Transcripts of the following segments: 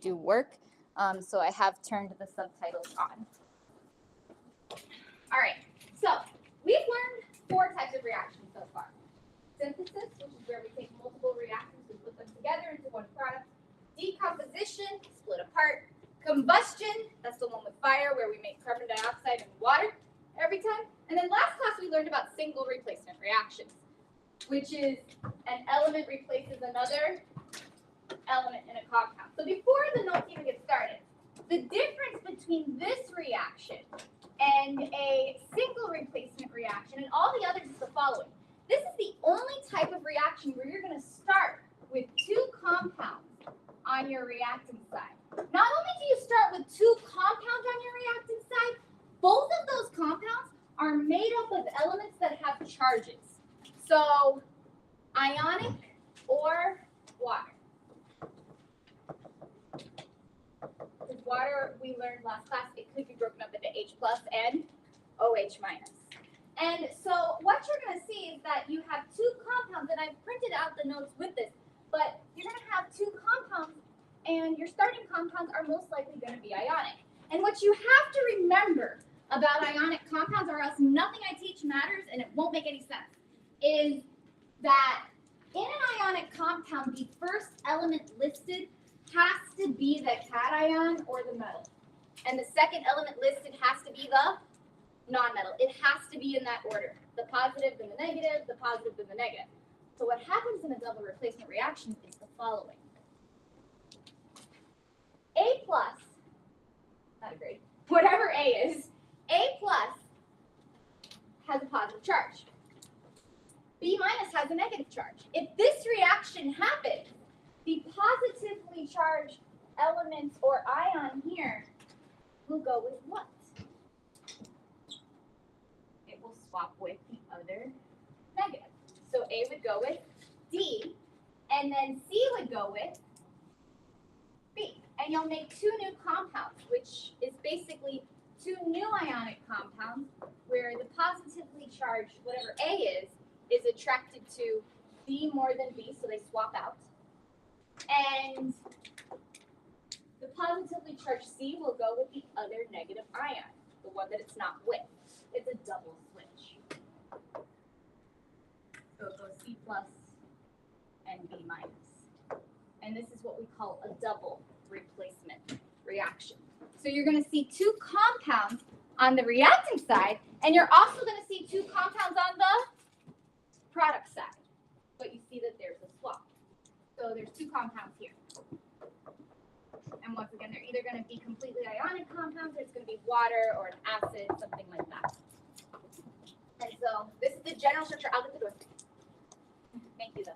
do work. So I have turned the subtitles on. All right, so we've learned 4 types of reactions so far. Synthesis, which is where we take multiple reactions and put them together into one product. Decomposition, split apart. Combustion, that's the one with fire where we make carbon dioxide and water every time. And then last class we learned about single replacement reactions, which is an element replaces another element in a compound. So before the notes even get started, the difference between this reaction and a single replacement reaction and all the others is the following. This is the only type of reaction where you're going to start with 2 compounds on your reactant side. Not only do you start with 2 compounds on your reactant side, both of those compounds are made up of elements that have charges. So ionic or water. With water, we learned last class, it could be broken up into H plus and OH minus. And so what you're going to see is that you have 2 compounds, and I've printed out the notes with this, but you're going to have 2 compounds, and your starting compounds are most likely going to be ionic. And what you have to remember about ionic compounds, or else nothing I teach matters and it won't make any sense, is that in an ionic compound, the first element listed has to be the cation or the metal. And the second element listed has to be the non-metal. It has to be in that order. The positive, then the negative, the positive, then the negative. So what happens in a double replacement reaction is the following. A plus, not a grade, whatever A is, A plus has a positive charge. B minus has a negative charge. If this reaction happens, the positively charged element or ion here will go with what? It will swap with the other negative. So A would go with D, and then C would go with B. And you'll make 2 new compounds, which is basically 2 new ionic compounds where the positively charged, whatever A is attracted to B more than B, so they swap out. And the positively charged C will go with the other negative ion, the one that it's not with. It's a double switch. So it goes C plus and B minus. And this is what we call a double replacement reaction. So you're going to see 2 compounds on the reactant side, and you're also going to see 2 compounds on the product side. But you see that there's a swap. So there's 2 compounds here. And once again, they're either going to be completely ionic compounds, or it's going to be water or an acid, something like that. And so this is the general structure. I'll get the door. Thank you, though.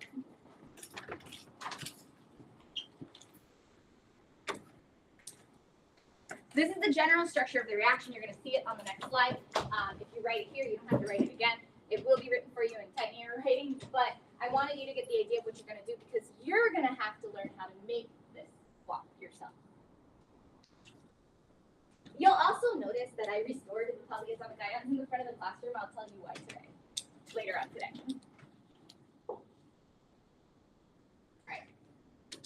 This is the general structure of the reaction. You're going to see it on the next slide. If you write it here, you don't have to write it again. It will be written for you in 10-year writing, but I wanted you to get the idea of what you're going to do because you're going to have to learn how to make this swap yourself. You'll also notice that I restored the polyatomic ions in the front of the classroom. I'll tell you why today, later on today.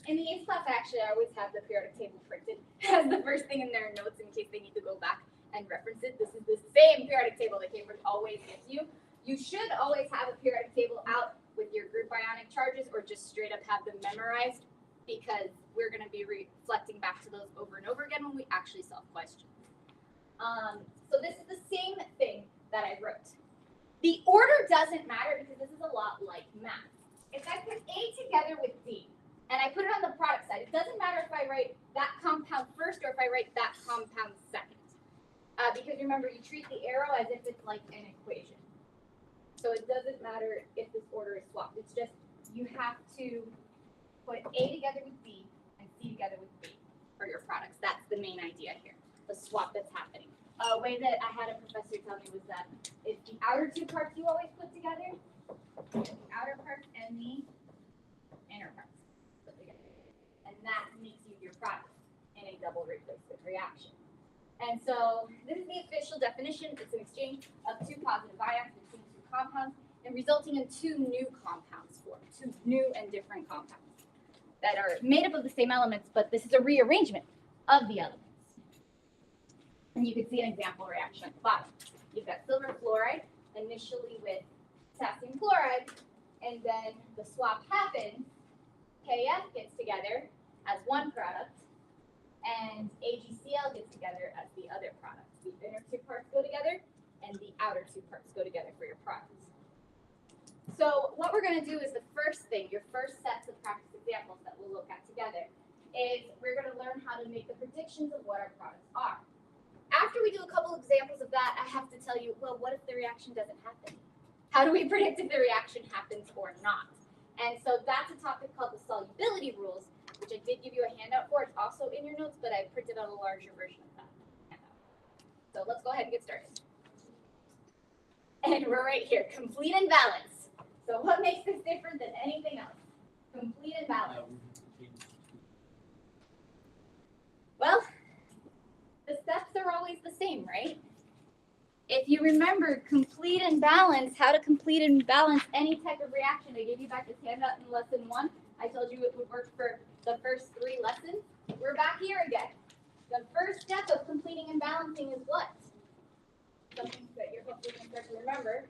In the AICE class, actually, I always have the periodic table printed as the first thing in their notes in case they need to go back and reference it. This is the same periodic table that Cambridge always gives you. You should always have a periodic table out with your group ionic charges or just straight up have them memorized because we're going to be reflecting back to those over and over again when we actually solve questions. So this is the same thing that I wrote. The order doesn't matter because this is a lot like math. If I put A together with D, and I put it on the product side, it doesn't matter if I write that compound first or if I write that compound second. Because remember, you treat the arrow as if it's like an equation. So it doesn't matter if this order is swapped. It's just you have to put A together with B and C together with B for your products. That's the main idea here, the swap that's happening. A way that I had a professor tell me was that it's the outer 2 parts you always put together, the outer parts and the inner parts. And that makes you your product in a double replacement reaction. And so this is the official definition. It's an exchange of 2 positive ions between 2 compounds and resulting in 2 new compounds formed, 2 new and different compounds. that are made up of the same elements, but this is a rearrangement of the elements. And you can see an example reaction at the bottom. You've got silver fluoride initially with potassium chloride, and then the swap happens. KF gets together as one product, and AgCl gets together as the other product. The inner two parts go together, and the outer two parts go together for your product. So what we're going to do is the first thing, your first sets of practice examples that we'll look at together, is we're going to learn how to make the predictions of what our products are. After we do a couple examples of that, I have to tell you, well, what if the reaction doesn't happen? How do we predict if the reaction happens or not? And so that's a topic called the solubility rules, which I did give you a handout for. It's also in your notes, but I printed out a larger version of that handout. So let's go ahead and get started. And we're right here, complete and balance. So what makes this different than anything else? Complete and balance. Well, the steps are always the same, right? If you remember complete and balance, how to complete and balance any type of reaction, I gave you back this handout in lesson 1. I told you it would work for the first 3 lessons. We're back here again. The first step of completing and balancing is what? Something that you're hopefully going to start to remember.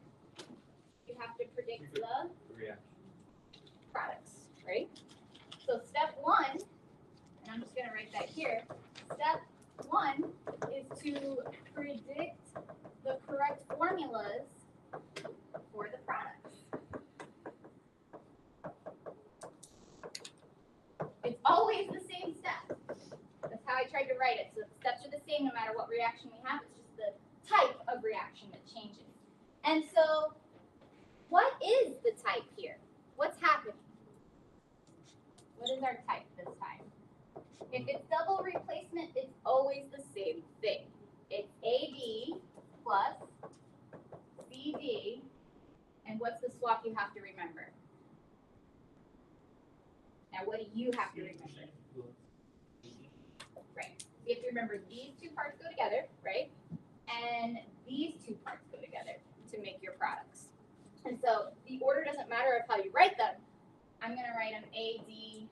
You have to predict the products, right? So step 1, and I'm just going to write that here. Step 1 is to predict the correct formulas for the products. It's always the same step. That's how I tried to write it. So the steps are the same no matter what reaction we have. It's just the type of reaction that changes. And so what is the type here? What's happening? What is our type this time? If it's double replacement, it's always the same thing. It's AB plus CD, and what's the swap you have to remember? Now, what do you have to remember? Right. You have to remember these 2 parts go together, right? And these 2 parts go together to make your products. And so the order doesn't matter of how you write them. I'm going to write them AD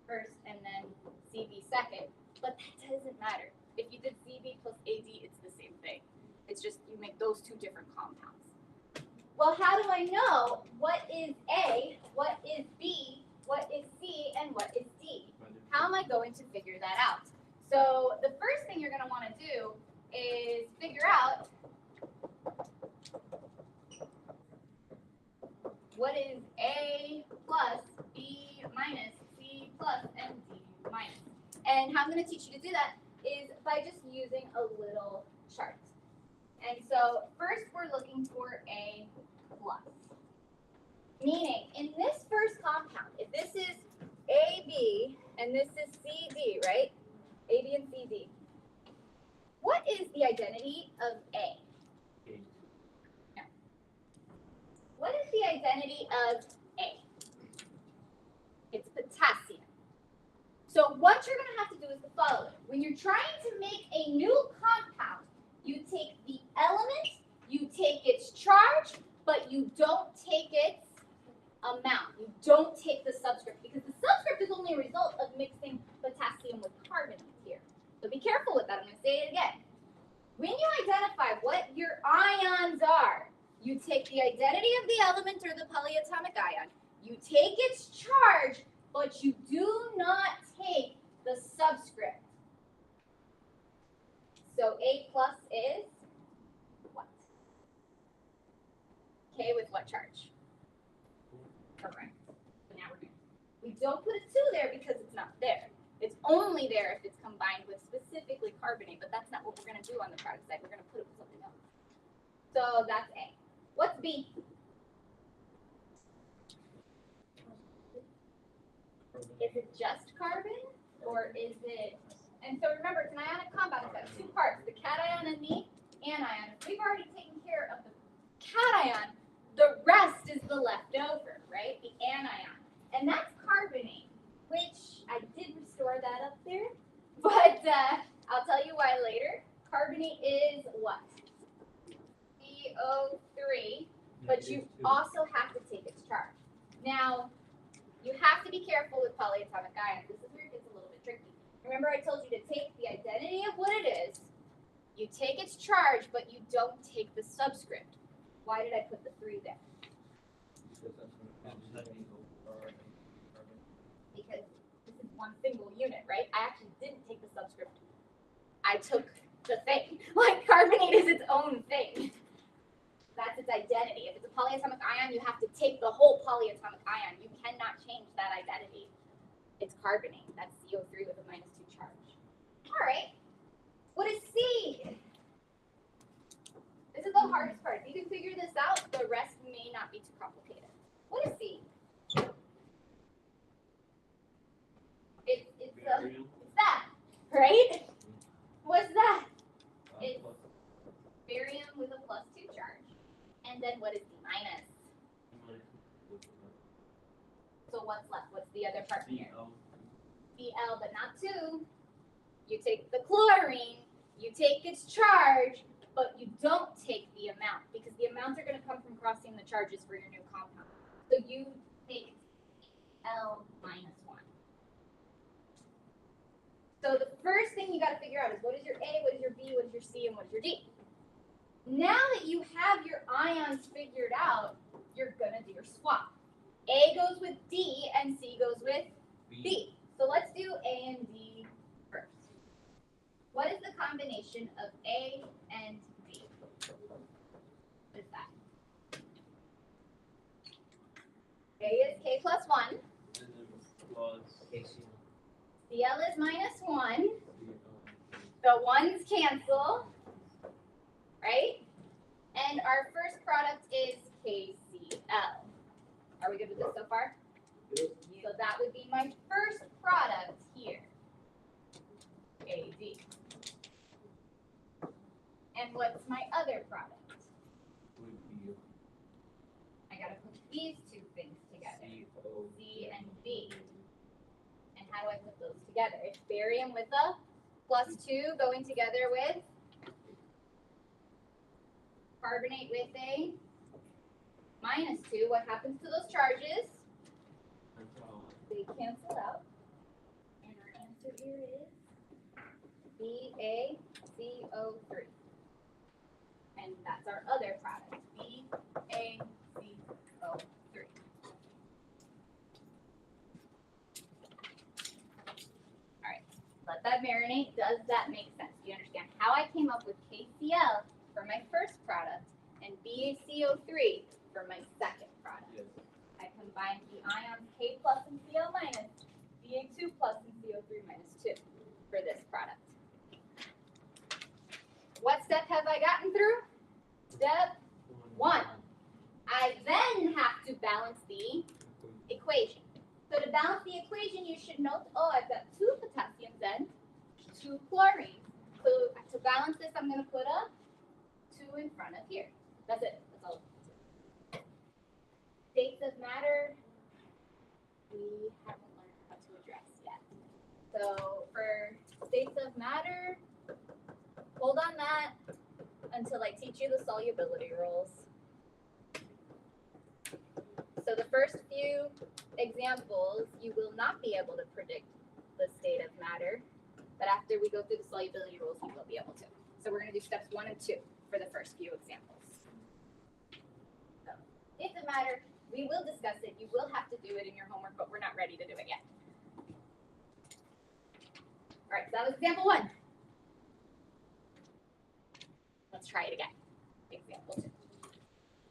first and then CB second, but that doesn't matter. If you did CB plus AD, it's the same thing. It's just you make those 2 different compounds. Well, how do I know what is A, what is B, what is C, and what is D? How am I going to figure that out? So the first thing you're going to want to do is figure out what is A plus B minus C plus and D minus. And how I'm going to teach you to do that is by just using a little chart. And so first we're looking for A plus. Meaning in this first compound, if this is AB and this is CD, right? AB and CD. What is the identity of A? No. What is the identity of A? It's potassium. So what you're going to have to do is the following. When you're trying to make a new compound, you take the element, you take its charge, but you don't take its amount. You don't take the subscript because the subscript is only a result of mixing potassium with carbonate here. So be careful with that. I'm going to say it again. When you identify what your ions are, you take the identity of the element or the polyatomic ion, you take its charge, but you do not take the subscript. So A plus is what? K with what charge? Correct. So now we're good. We don't put a 2 there because it's not there. It's only there if it's combined with specifically carbonate, but that's not what we're going to do on the product side. We're going to put it with something else. So that's A. What's B? Is it just carbon or is it, and so remember it's an ionic compound, it's got 2 parts, the cation and the anion. If we've already taken care of the cation, the rest is the leftover, right? The anion. And that's carbonate, which I did restore that up there, but I'll tell you why later. Carbonate is what? CO3, but you also have to take its charge. Now, You have to be careful with polyatomic ions. This is where it gets a little bit tricky. Remember I told you to take the identity of what it is, you take its charge, but you don't take the subscript. Why did I put the 3 there? Because this is one single unit, right? I actually didn't take the subscript. I took the thing. Like carbonate is its own thing. That's its identity. If it's a polyatomic ion, you have to take the whole polyatomic ion. You cannot change that identity. It's carbonate. That's CO3 with a -2 charge. All right. What is C? This is the hardest part. If you can figure this out, the rest may not be too complicated. What is C? It's that, right? What's that? It's barium with a +2 charge. And then what is D minus? So what's left? What's the other part here? Cl, but not 2. You take the chlorine, you take its charge, but you don't take the amount because the amounts are going to come from crossing the charges for your new compound. So you take L minus 1. So the first thing you got to figure out is what is your A, what is your B, what is your C, and what is your D. Now that you have your ions figured out, you're going to do your swap. A goes with D and C goes with B. So let's do A and D first. What is the combination of A and B? What is that? A is K plus 1. Cl is -1. The 1's cancel, right? And our first product is KCl. Are we good with this so far? So that would be my first product here, AD. And what's my other product? I gotta put these two things together, C and B. And how do I put those together? It's barium with a +2 going together with carbonate with a -2. What happens to those charges? They cancel out. And our answer here is BaCO3. And that's our other product, BaCO3. All right, let that marinate. Does that make sense? Do you understand how I came up with KCl for my first product and BaCO3 for my second product? Yes. I combined the ions K plus and Cl minus, Ba2 plus and CO3 minus 2 for this product. What step have I gotten through? Step 1. I then have to balance the equation. So to balance the equation, you should note, oh, I've got 2 potassiums and 2 chlorines. So to balance this, I'm going to put a 2 in front of here. That's it. That's all. States of matter, we haven't learned how to address yet. So for states of matter, hold on that until I teach you the solubility rules. So the first few examples, you will not be able to predict the state of matter, but after we go through the solubility rules, you will be able to. So we're going to do steps 1 and 2 for the first few examples. So, states of matter, we will discuss it. You will have to do it in your homework, but we're not ready to do it yet. All right, so that was example 1. Let's try it again. Example 2.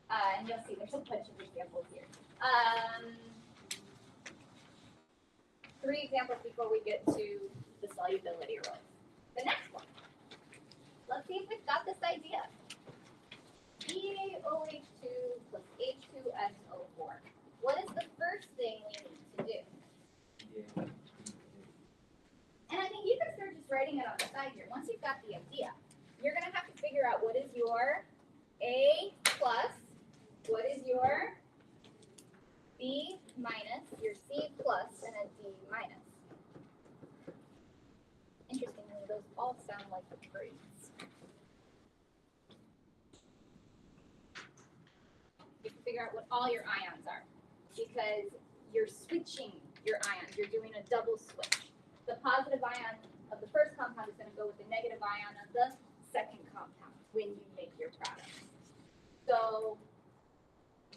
And you'll see there's a bunch of examples here. 3 examples before we get to the solubility rules. The next one. Let's see if we've got this idea. BaOH2 plus H2SO4. What is the first thing we need to do? And I think you can start just writing it on the side here. Once you've got the idea, you're going to have to figure out what is your A plus, what is your B minus, your C plus, and a D minus. Interestingly, those all sound like the grades. You can figure out what all your ions are, because you're switching your ions. You're doing a double switch. The positive ion of the first compound is going to go with the negative ion of the second compound when you make your product. So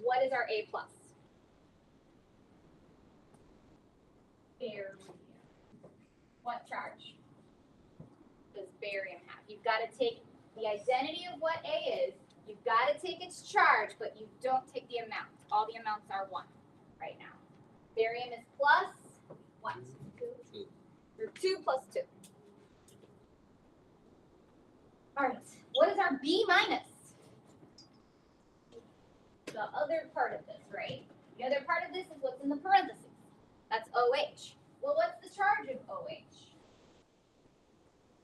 what is our A plus? Barium. What charge does barium have? You've got to take the identity of what A is. You've got to take its charge, but you don't take the amount. All the amounts are 1 right now. Barium is plus what? 2. Or 2 plus 2. All right. What is our B minus? The other part of this, right? The other part of this is what's in the parentheses. That's OH. Well, what's the charge of OH?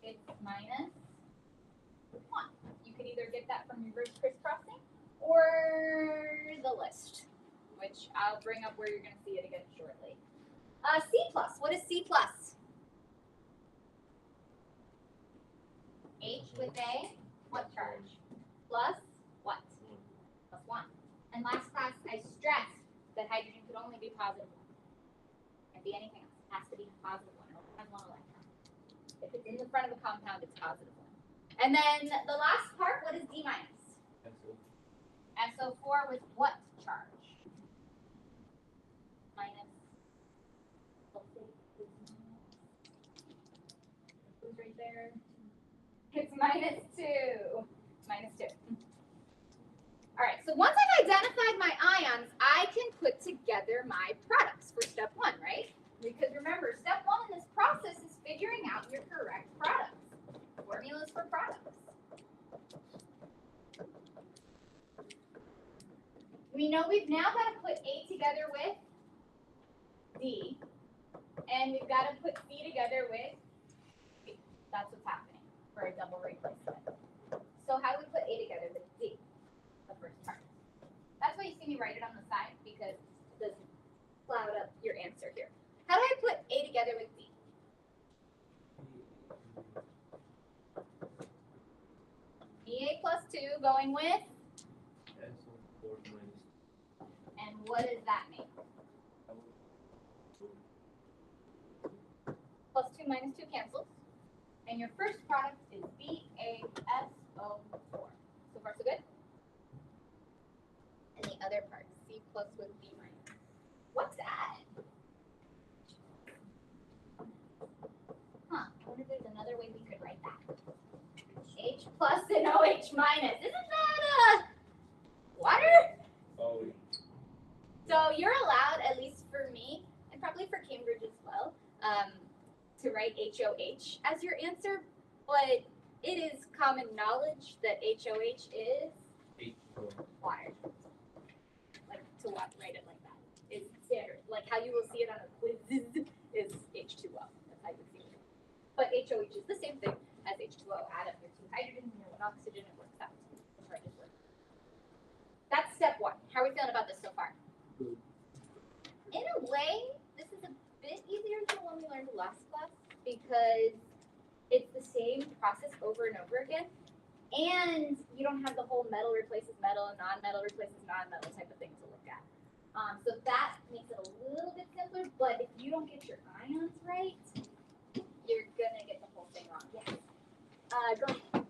It's minus 1. You could either get that from reverse crisscrossing or the list, which I'll bring up where you're going to see it again shortly. C plus. What is C plus? H with A. What charge? Plus what? Plus 1. And last class, I stressed that hydrogen could only be positive 1. Can't be anything else. It has to be positive 1. It only has 1 electron. If it's in the front of the compound, it's positive 1. And then the last part, what is D minus? SO4 with what charge? Minus. Who's right there? It's minus 2. Minus 2. All right, so once I've identified my ions, I can put together my products for step 1, right? Because remember, step 1 in this process is figuring out your correct products. Formulas for products. We know we've now got to put A together with D, and we've got to put C together with B. That's what's happening for a double replacement. So how do we put A together with D? The first part. That's why you see me write it on the side, because it doesn't cloud up your answer here. How do I put A together with D? BA plus 2 going with? And what does that make? Plus 2 minus 2 cancels. And your first product is BaSO4. So far, so good? And the other part, C plus with B minus. What's that? Huh, I wonder if there's another way we could write that. H plus and OH minus. Isn't that water? Oh. So you're allowed, at least for me, and probably for Cambridge as well, to write HOH as your answer, but it is common knowledge that HOH is water. Like, to write it like that is standard. Like how you will see it on a quiz is H2O. That's how you see it. But HOH is the same thing as H2O. Add up your 2 hydrogens and your 1 oxygen, it works out. That's step 1. How are we feeling about this so far? In a way, this is a bit easier than one we learned last class because it's the same process over and over again. And you don't have the whole metal replaces metal and non-metal replaces non-metal type of thing to look at. So that makes it a little bit simpler, but if you don't get your ions right, you're going to get the whole thing wrong. Yes. Go ahead.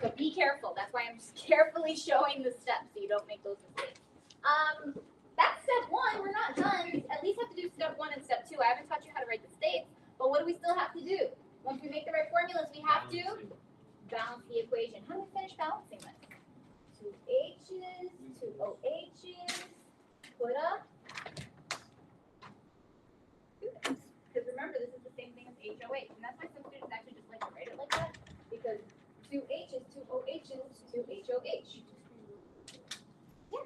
So be careful. That's why I'm just carefully showing the steps so you don't make those mistakes. That's step 1. We're not done. We at least have to do step 1 and step 2. I haven't taught you how to write the states, but what do we still have to do? Once we make the right formulas, we have to balance the equation. How do we finish balancing this? 2 H's, 2 OH's, put up. Because remember, this is the same thing as HOH, and that's why some students actually just like to write it like that, because 2 H's, 2 OH's, 2 HOH. Yeah.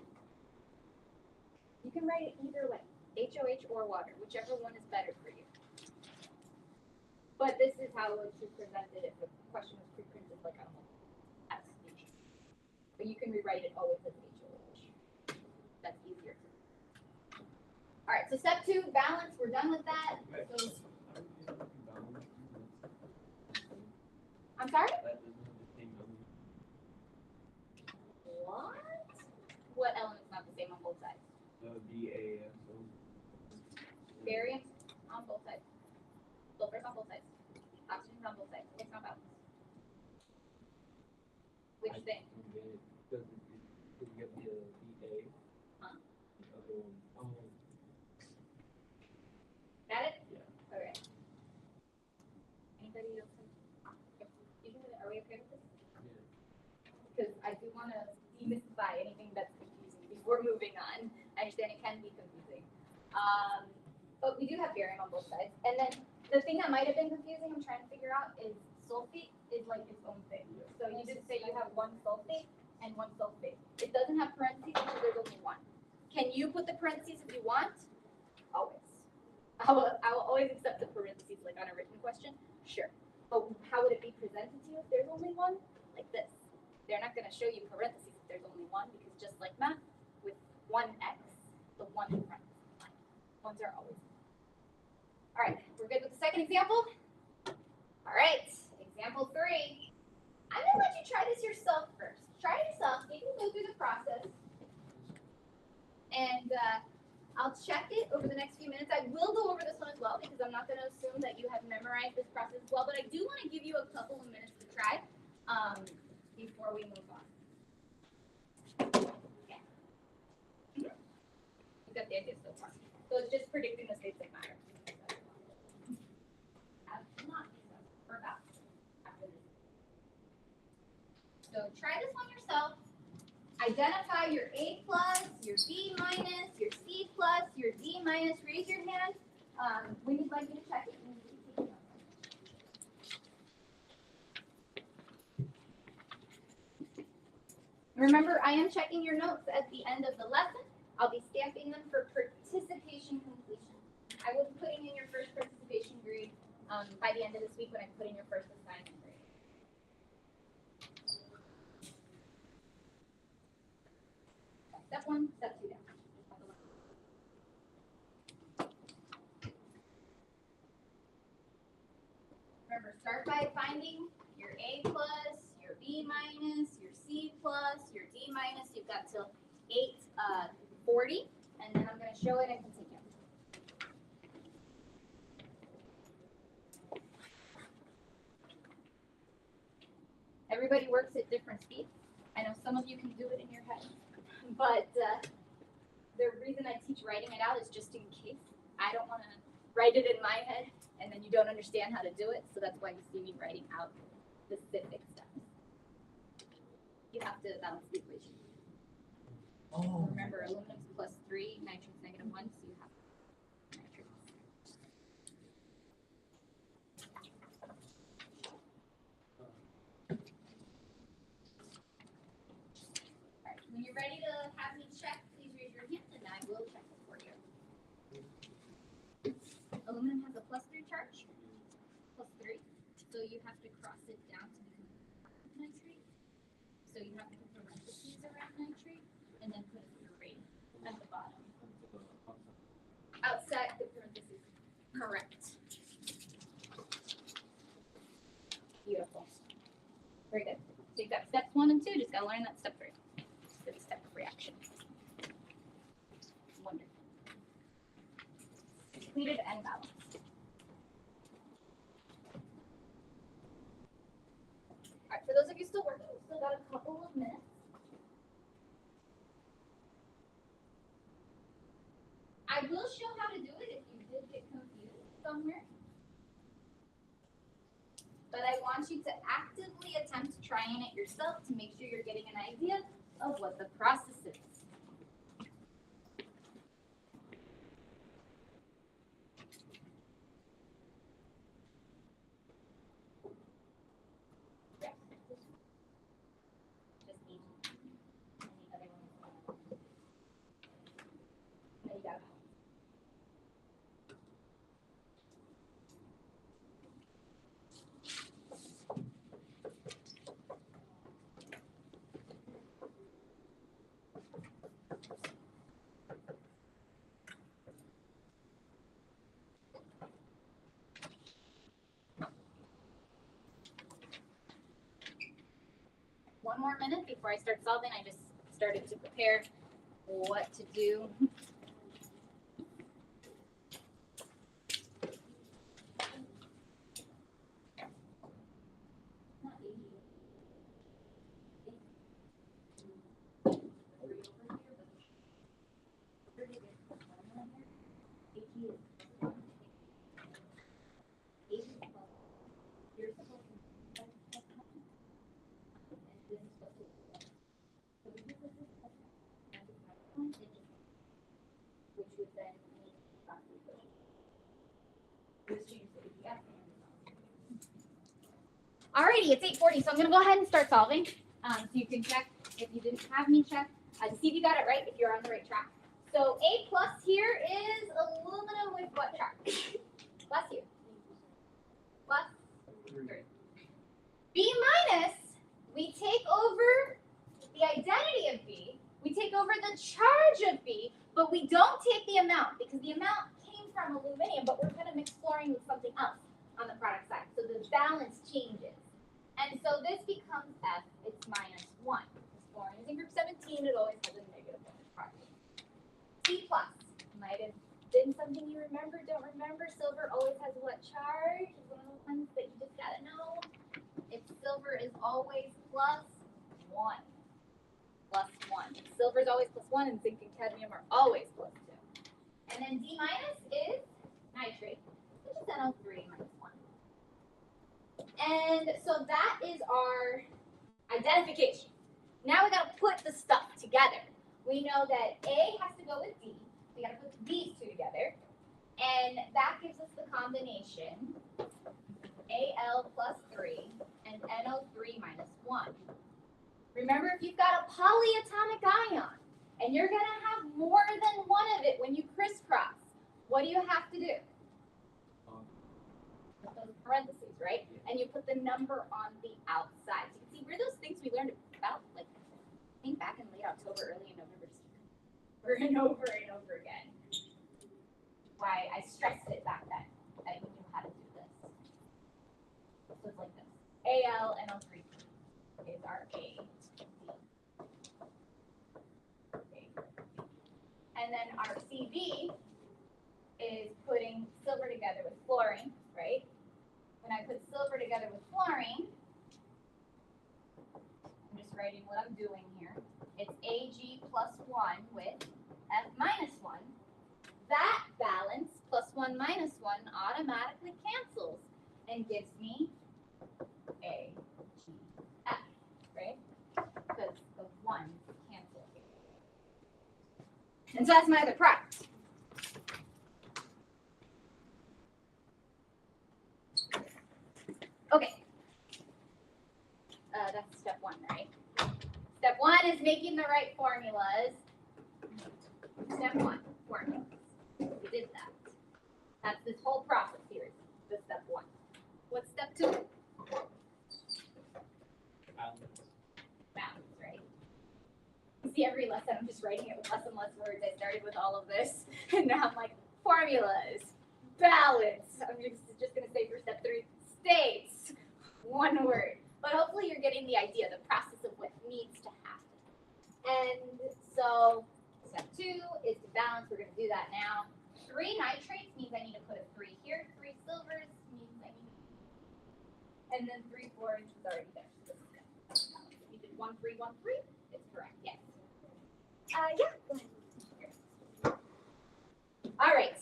You can write it either way, HOH or water, whichever one is better for you. But this is how it should present it if the question was pre-printed like on a speech. But you can rewrite it always as HOH. That's easier. All right, so step 2, balance. We're done with that. So, I'm sorry? What? What element's not the same on both sides? BaSO. barium on both sides. Sulfur's on both sides. Oxygen's on both sides. It's not balanced. Which thing? Does you get the BA? Huh? The other one. Got it? Yeah. Okay. Anybody else? Are we okay with this? Yeah. Because I do want to demystify anything that's confusing before moving on. I understand it can be confusing. But we do have barium on both sides. And then the thing that might have been confusing, I'm trying to figure out, is sulfate is like its own thing. So you just say you have one sulfate and one sulfate. It doesn't have parentheses because there's only one. Can you put the parentheses if you want? Always. I will always accept the parentheses like on a written question. Sure. But how would it be presented to you if there's only one? Like this. They're not going to show you parentheses if there's only one, because just like math, with one x, the one in front is line. Ones are always. All right, we're good with the second example? All right, example 3. I'm going to let you try this yourself first. Try it yourself. You can go through the process. And I'll check it over the next few minutes. I will go over this one as well, because I'm not going to assume that you have memorized this process as well. But I do want to give you a couple of minutes to try before we move on. Okay. You got the idea so far. So it's just predicting the states that matter. So try this one yourself. Identify your A plus, your B minus, your C plus, your D minus. Raise your hand when you'd like me to check it. Remember, I am checking your notes at the end of the lesson. I'll be stamping them for participation completion. I will be putting in your first participation grade by the end of this week when I put in your first assignment grade. Step 1, step 2 down. Remember, start by finding your A plus, your B minus, your C plus, your D minus. You've got till 8:40, and then I'm going to show it and continue. Everybody works at different speeds. I know some of you can do it in your head, but the reason I teach writing it out is just in case. I don't want to write it in my head and then you don't understand how to do it, so that's why you see me writing out specific steps. You have to balance the equation. Oh. Remember, aluminum's +3, nitrogen's -1, so you have nitrogen. All right, when you're ready to have me check, please raise your hand and I will check it for you. Aluminum has a +3 charge, +3, so you have to cross it down to become nitrate. So you have to put parentheses around nitrate and then put a 3 at the bottom. Outside the parentheses. Correct. Beautiful. Very good. So you've got steps 1 and 2. Just got to learn that step 3. The step of reaction. Wonderful. Completed and balanced. All right, for those of you still working, we've still got a couple of minutes. I will show how to do it if you did get confused somewhere. But I want you to actively attempt trying it yourself to make sure you're getting an idea of what the process is. One more minute before I start solving. I just started to prepare what to do. you're supposed to and this is supposed to so because this is which would then make Alrighty, it's 8:40, so I'm gonna go ahead and start solving. So you can check if you didn't have me check to see if you got it right, if you're on the right track. So A plus here is aluminum with what charge? Plus here. Plus 3. B minus, we take over the identity of B, we take over the charge of B, but we don't take the amount because the amount came from aluminum, but we're going to mix fluorine with something else on the product side. So the balance changes. And so this becomes F, it's minus 1. Fluorine is in group 17, it always has a negative charge. C plus, might have been something you remember, don't remember. Silver always has what charge? It's one of the ones that you just got to know. It's silver is always plus 1. Plus 1. Silver is always plus 1, and zinc and cadmium are always plus 2. And then D minus is nitrate, which is NO3 minus 1. And so that is our identification. Now we got to put the stuff together. We know that A has to go with D. We got to put these two together. And that gives us the combination Al plus 3 and NO3 minus 1. Remember, if you've got a polyatomic ion and you're going to have more than one of it when you crisscross, what do you have to do? Put those parentheses, right? And you put the number on the outside. So you can see where those things we learned about, like, I think back in late October, early in November, over and over and over again. Why I stressed it back then, that you knew how to do this. So it's like this. Al and NO3 is our A. And then our CV is putting silver together with fluorine, right? When I put silver together with fluorine, I'm just writing what I'm doing here. It's Ag plus 1 with F minus 1. That balance, plus 1 minus 1, automatically cancels and gives me AgF, right? Because the 1 cancels. And so that's my other product. Okay. That's step 1, right? Step 1 is making the right formulas. Step 1, formulas. We did that. That's this whole process here. This step 1. What's step 2? Balance, right? You see, every lesson I'm just writing it with less and less words. I started with all of this, and now I'm like, formulas, balance. I'm just going to say for step 3, states. One word. But hopefully you're getting the idea, the process of what needs to happen. And so step 2 is to balance. We're going to do that now. 3 nitrates means I need to put a 3 here. 3 silvers means I need to, and then 3 fluorines is already there. So this is good. We did 1, 3, 1, 3. It's correct. Yes. Yeah. Go ahead. All right.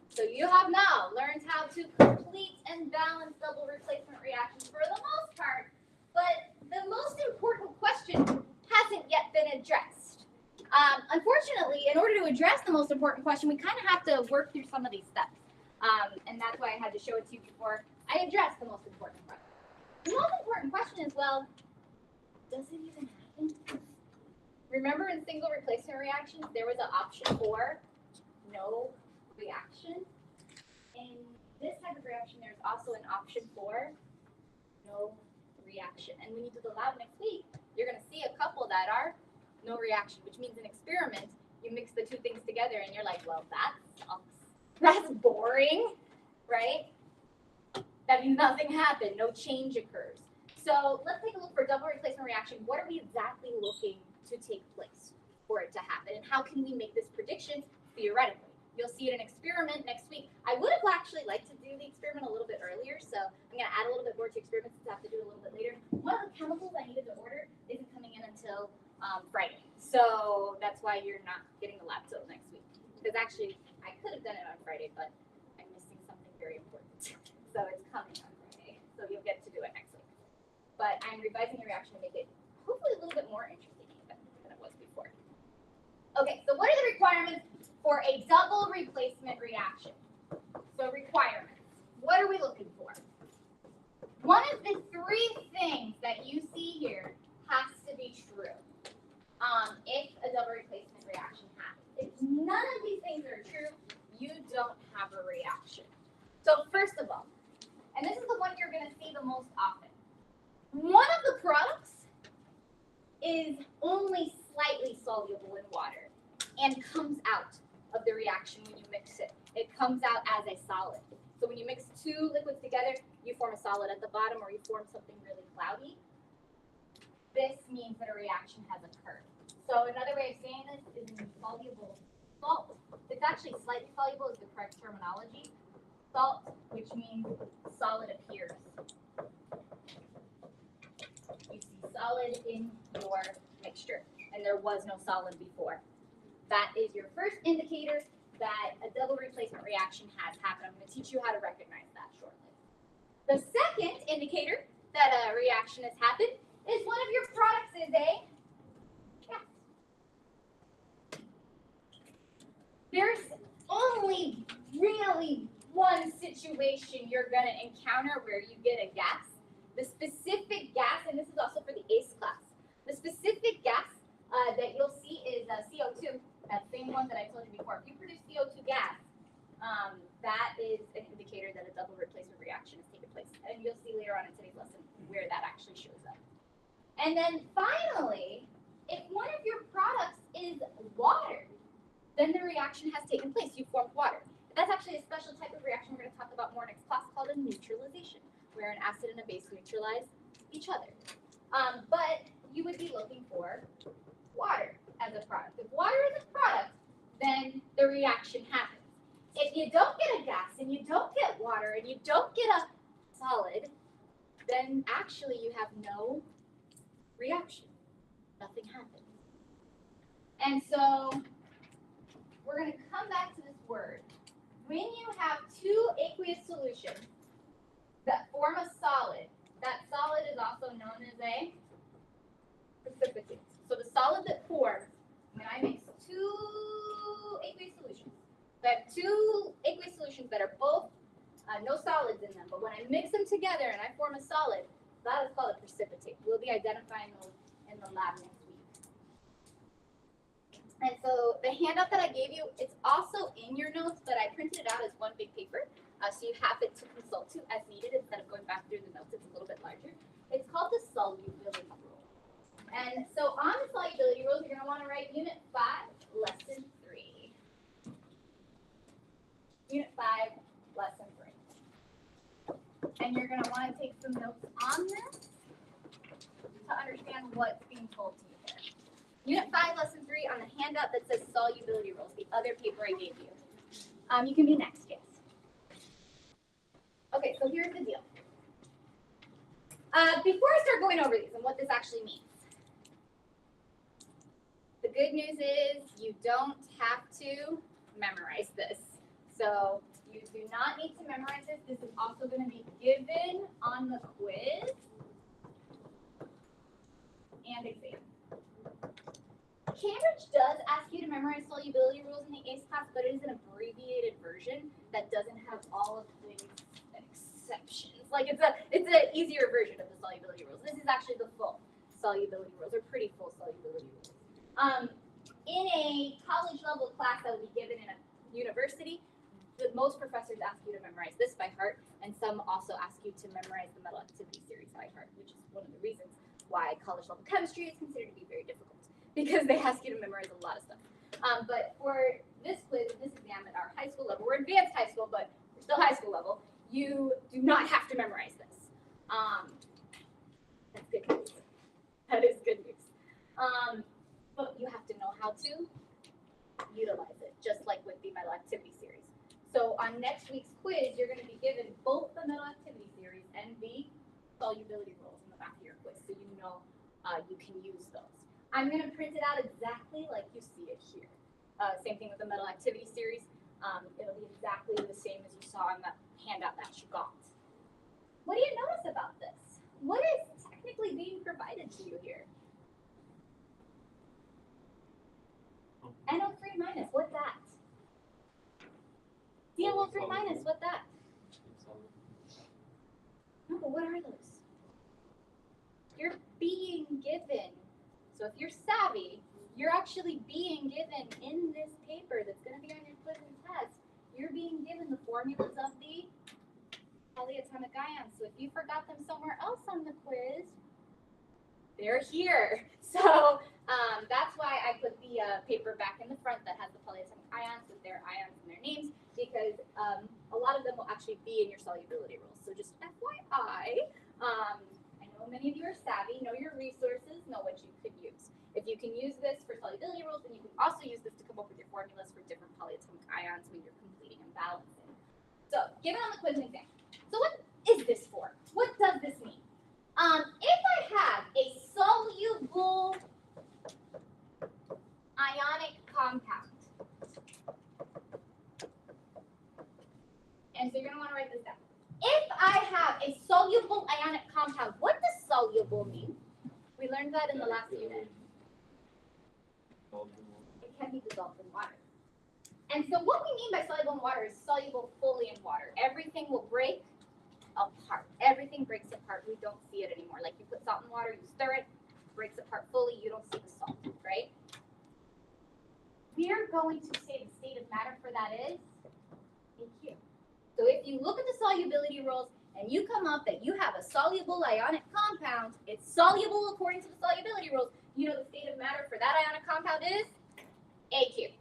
So you have now learned how to complete and balance double replacement reactions for the most part, but the most important question hasn't yet been addressed. Unfortunately, in order to address the most important question, we kind of have to work through some of these steps. And that's why I had to show it to you before I addressed the most important question. The most important question is, well, does it even happen? Remember in single replacement reactions, there was an option for no reaction. In this type of reaction, there's also an option for no reaction. And when you do the lab next week, you're going to see a couple that are no reaction, which means in experiment, you mix the two things together and you're like, well, that's boring, right? That means nothing happened, no change occurs. So let's take a look for double replacement reaction. What are we exactly looking to take place for it to happen? And how can we make this prediction theoretically? You'll see it in experiment next week. I would have actually liked to do the experiment a little bit earlier, so I'm going to add a little bit more to experiments to have to do it a little bit later. One of the chemicals I needed to order isn't coming in until Friday, so that's why you're not getting the lab till next week. Because actually, I could have done it on Friday, but I'm missing something very important, so it's coming on Friday. So I'm revising the reaction to make it hopefully a little bit more interesting even than it was before. Okay, so what are the requirements for a double replacement reaction? So requirements. What are we looking for? One of the three things that you see here has to be true if a double replacement reaction happens. If none of these things are true, you don't have a reaction. So first of all, and this is the one you're going to see the most often, one of the products is only slightly soluble in water and comes out of the reaction when you mix it. It comes out as a solid. So when you mix two liquids together, you form a solid at the bottom or you form something really cloudy. This means that a reaction has occurred. So another way of saying this is insoluble salt. It's actually slightly soluble is the correct terminology. Salt, which means solid appears. You see solid in your mixture, and there was no solid before. That is your first indicator that a double replacement reaction has happened. I'm going to teach you how to recognize that shortly. The second indicator that a reaction has happened is one of your products is a gas. There's only really one situation you're going to encounter where you get a gas. The specific gas, and this is also for the AICE class, the specific gas that you'll see is CO2, that same one that I told you before. If you produce CO2 gas, that is an indicator that a double replacement reaction has taken place. And you'll see later on in today's lesson where that actually shows up. And then finally, if one of your products is water, then the reaction has taken place. You formed water. That's actually a special type of reaction we're going to talk about more next class called a neutralization, where an acid and a base neutralize each other. But you would be looking for water as a product. If water is a product, then the reaction happens. If you don't get a gas and you don't get water and you don't get a solid, then actually you have no reaction. Nothing happens. And so we're going to come back to this word. When you have two aqueous solutions that form a solid, that solid is also known as a precipitate. So the solid that forms when I mix two aqueous solutions, that two aqueous solutions that are both no solids in them, but when I mix them together and I form a solid, that is called a precipitate. We'll be identifying those in the lab next week. And so the handout that I gave you, it's also in your notes, but I printed it out as one big paper, so you have it to consult to as needed instead of going back through the notes. It's a little bit larger. It's called the solubility rule. And so on the solubility rules, you're going to want to write Unit 5, Lesson 3. Unit 5, Lesson 3. And you're going to want to take some notes on this to understand what's being told to you there. Unit 5, Lesson 3 on the handout that says solubility rules, the other paper I gave you. You can be next, yes. Okay, so here's the deal. Before I start going over these and what this actually means, the good news is you don't have to memorize this. So you do not need to memorize this. This is also going to be given on the quiz and exam. Cambridge does ask you to memorize solubility rules in the AICE class, but it is an abbreviated version that doesn't have all of the exceptions. Like it's an easier version of the solubility rules. This is actually the full solubility rules, or pretty full solubility rules. In a college level class that will be given in a university, most professors ask you to memorize this by heart, and some also ask you to memorize the metal activity series by heart, which is one of the reasons why college level chemistry is considered to be very difficult, because they ask you to memorize a lot of stuff. But for this quiz, this exam at our high school level, we're advanced high school, but we're still high school level, you do not have to memorize this. That's good news. That is good news. But you have to know how to utilize it, just like with the metal activity series. So on next week's quiz, you're going to be given both the metal activity series and the solubility rules in the back of your quiz, so you know you can use those. I'm going to print it out exactly like you see it here. Same thing with the metal activity series. It'll be exactly the same as you saw on the handout that you got. What do you notice about this? What is technically being 3 minus, what that? No, but what are those? You're being given. So if you're savvy, you're actually being given in this paper that's going to be on your quiz and test, you're being given the formulas of the polyatomic ions. So if you forgot them somewhere else on the quiz, they're here. So that's why I put the paper back in the front that has the polyatomic ions with their ions and their names, because a lot of them will actually be in your solubility rules. So just FYI, I know many of you are savvy, know your resources, know what you could use. If you can use this for solubility rules, then you can also use this to come up with your formulas for different polyatomic ions when you're completing and balancing. So give it on the quiz and exam. So what is this for? What does this mean? If I have a soluble ionic compound, and so you're going to want to write this down. If I have a soluble ionic compound, what does soluble mean? We learned that in the last unit. It can be dissolved in water. And so what we mean by soluble in water is soluble fully in water. Everything will break apart. Everything breaks apart. We don't see it anymore. Like you put salt in water, you stir it, breaks apart fully, you don't see the salt, right? We're going to say the state of matter for that is AQ. So if you look at the solubility rules and you come up that you have a soluble ionic compound, it's soluble according to the solubility rules, you know the state of matter for that ionic compound is AQ.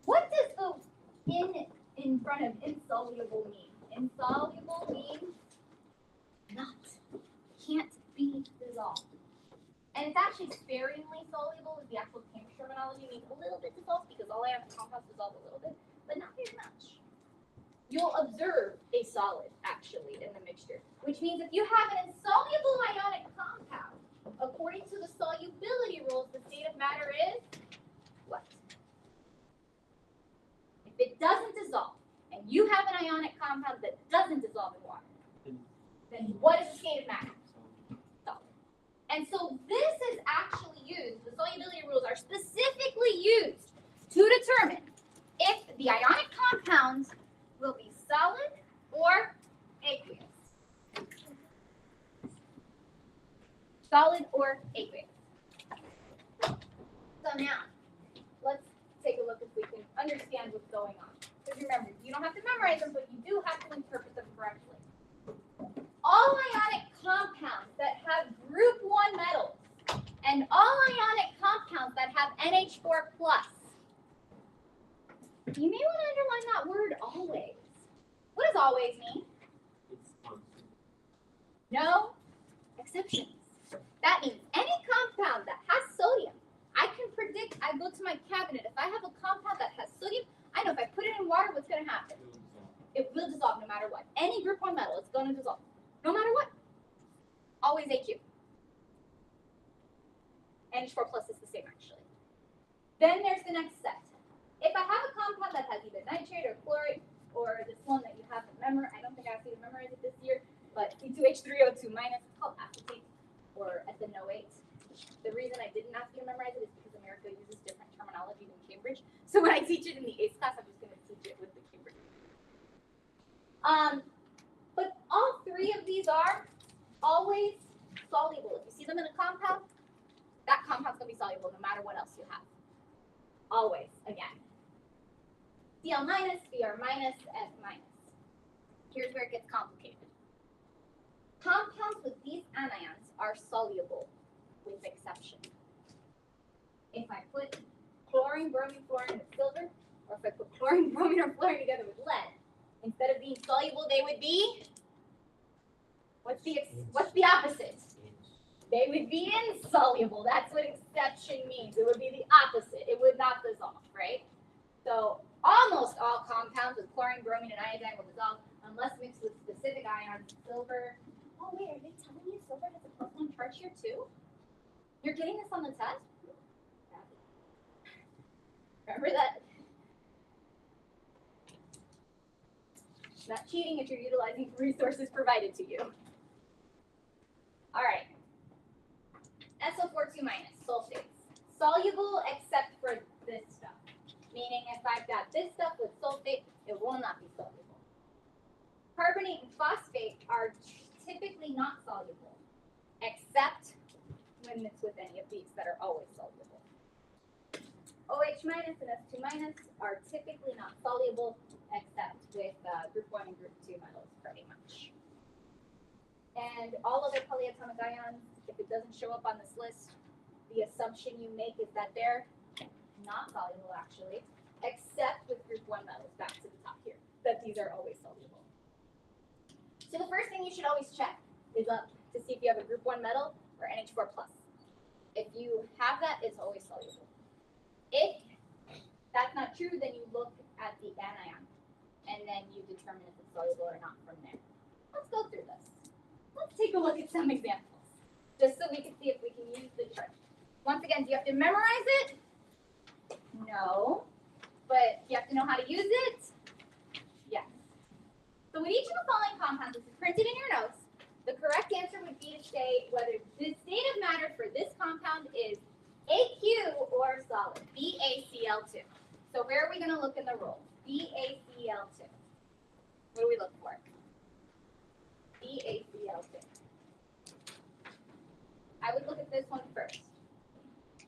What does the in front of insoluble mean? Insoluble means not, can't be dissolved. And it's actually sparingly soluble is the actual chemical terminology, means a little bit dissolved because all ionic compounds dissolve a little bit, but not very much. You'll observe a solid actually in the mixture, which means if you have an insoluble ionic compound, according to the solubility rules, the state of matter is what? If it doesn't dissolve, and you have an ionic compound that doesn't dissolve in water, then what is the state of matter? Solid. And so this is actually used, the solubility rules are specifically used to determine if the ionic compounds will be solid or aqueous. Solid or aqueous. So now, let's take a look if we can understand what's going on. Because remember, you don't have to memorize them, but you do have to interpret them correctly. All ionic compounds that have group 1 metals and all ionic compounds that have NH4+, you may want to underline that word always. What does always mean? No exceptions. That means any compound that has sodium, I can predict, I go to my cabinet, if I have a compound that has sodium, I know if I put it in water, what's going to happen? It will dissolve no matter what. Any group 1 metal, it's going to dissolve. No matter what. Always AQ. NH4+ is the same actually. Then there's the next set. If I have a compound that has either nitrate or chlorate, or this one that you have to memorize, I don't think I asked you to memorize it this year, but C2H3O2-, it's called acetate, or ethanoate. The reason I didn't ask you to memorize it is because America uses different terminology than Cambridge. So when I teach it in the AICE class, I'm just going to teach it with the Cambridge. But all 3 of these are always soluble. If you see them in a compound, that compound's going to be soluble no matter what else you have. Always, again. Cl-, Br-, F-. Here's where it gets complicated. Compounds with these anions are soluble, with exception. If I put chlorine, bromine, fluorine with silver, or if I put chlorine, bromine, or fluorine together with lead, instead of being soluble, they would be, what's the opposite? They would be insoluble. That's what exception means. It would be the opposite. It would not dissolve, right? So almost all compounds with chlorine, bromine, and iodine will dissolve unless mixed with specific ions. Silver. Oh wait, are they telling you silver has a +1 charge here too? You're getting this on the test? Remember that? Not cheating if you're utilizing resources provided to you. All right. SO4 2-, sulfates. Soluble except for this stuff. meaning if I've got this stuff with sulfate, it will not be soluble. Carbonate and phosphate are typically not soluble, except when it's with any of these that are always soluble. OH minus and S2 minus are typically not soluble, except with group 1 and group 2 metals, pretty much. And all other polyatomic ions, if it doesn't show up on this list, the assumption you make is that they're not soluble, actually, except with group 1 metals, back to the top here, that these are always soluble. So the first thing you should always check is up to see if you have a group 1 metal or NH4+. If you have that, it's always soluble. If that's not true, then you look at the anion, and then you determine if it's soluble or not from there. Let's go through this. Let's take a look at some examples, just so we can see if we can use the chart. Once again, do you have to memorize it? No. But you have to know how to use it? Yes. So with each of the following compounds, this is printed in your notes, the correct answer would be to say whether the state of matter for this compound is AQ or solid, BaCl2. So where are we going to look in the rules? BaCl2. What do we look for? BaCl2. I would look at this one first.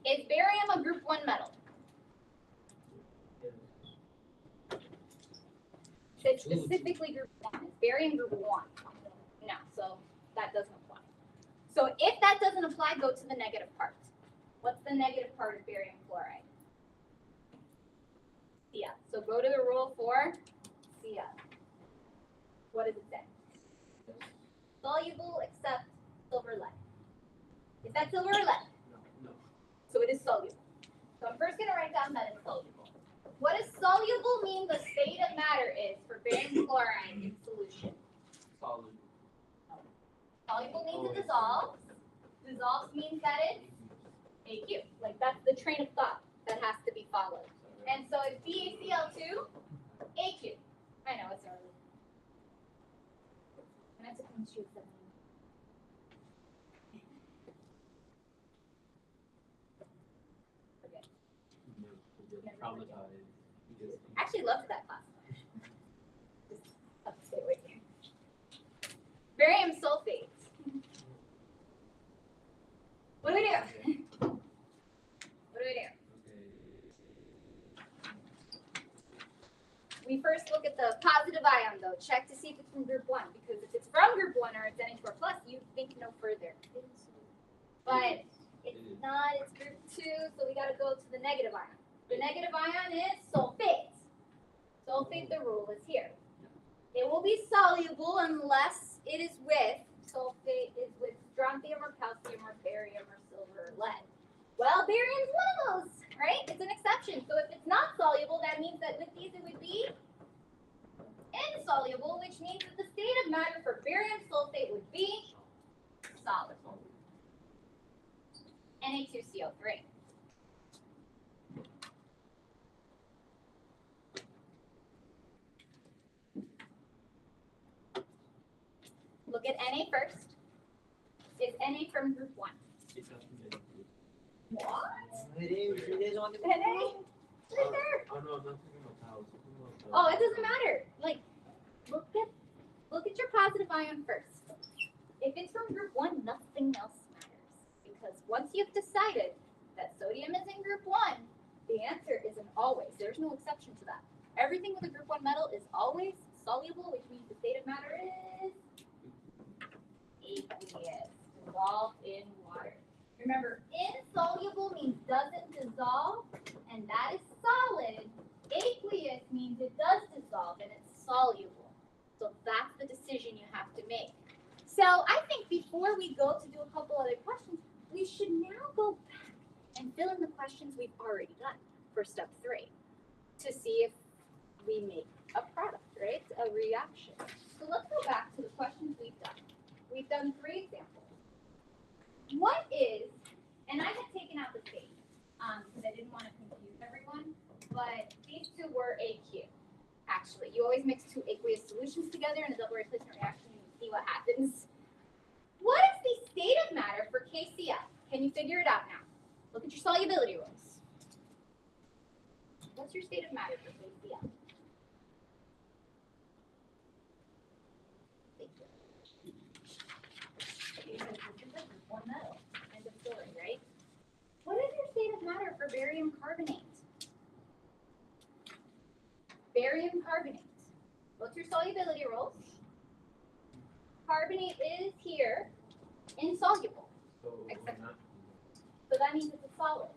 Is barium a group 1 metal? It's specifically group 1. Is barium group 1? No, so that doesn't apply. So if that doesn't apply, go to the negative part. What's the negative part of barium chloride? Cl. So go to the rule for Cl. What does it say? Soluble except silver lead. Is that silver or lead? No. So it is soluble. So I'm first going to write down that it's soluble. What does soluble mean the state of matter is for barium chloride in solution? Solid. Soluble means it dissolves. Dissolves means that it's AQ. Like that's the train of thought that has to be followed. And so it's BaCl2, AQ. I know it's early. And I have to come shoot something. Okay. Traumatized. I actually loved that class. Just have to stay away here. Barium sulfate. What do we do? What do we do? We first look at the positive ion, though. Check to see if it's from group 1, because if it's from group 1 or it's NH4+, you think no further. But it's not, it's group 2, so we got to go to the negative ion. The negative ion is sulfate. Sulfate, the rule is here. It will be soluble unless it is with, sulfate is with strontium or calcium or barium or silver or lead. Well, barium's one of those, right? It's an exception. So if it's not soluble, that means that with these it would be insoluble, which means that the state of matter for barium sulfate would be solid. Na2CO3. Look at Na first. Is Na from group 1? What? It is on the Na? Right there. Oh no, I'm not thinking about powers. Oh, it doesn't matter. Like, look at your positive ion first. If it's from group 1, nothing else matters. Because once you've decided that sodium is in group 1, the answer is an always. There's no exception to that. Everything with a group 1 metal is always soluble, which means the state of matter is aqueous, dissolved in water. Remember, insoluble means doesn't dissolve, and that is solid. Aqueous means it does dissolve, and it's soluble. So that's the decision you have to make. So I think before we go to do a couple other questions, we should now go back and fill in the questions we've already done for step 3 to see if we make a product, right? A reaction. So let's go back to the questions we've done. We've done 3 examples. What is, and I had taken out the state because I didn't want to confuse everyone, but these 2 were AQ. Actually, you always mix 2 aqueous solutions together in a double replacement reaction and you see what happens. What is the state of matter for KCl? Can you figure it out now? Look at your solubility rules. What's your state of matter for KCl? Thank you. Because this is just one metal. End of story, right? What is your state of matter for barium carbonate? Barium carbonate. What's your solubility rules? Carbonate is here, insoluble. So Except- not. So that means it's a solid,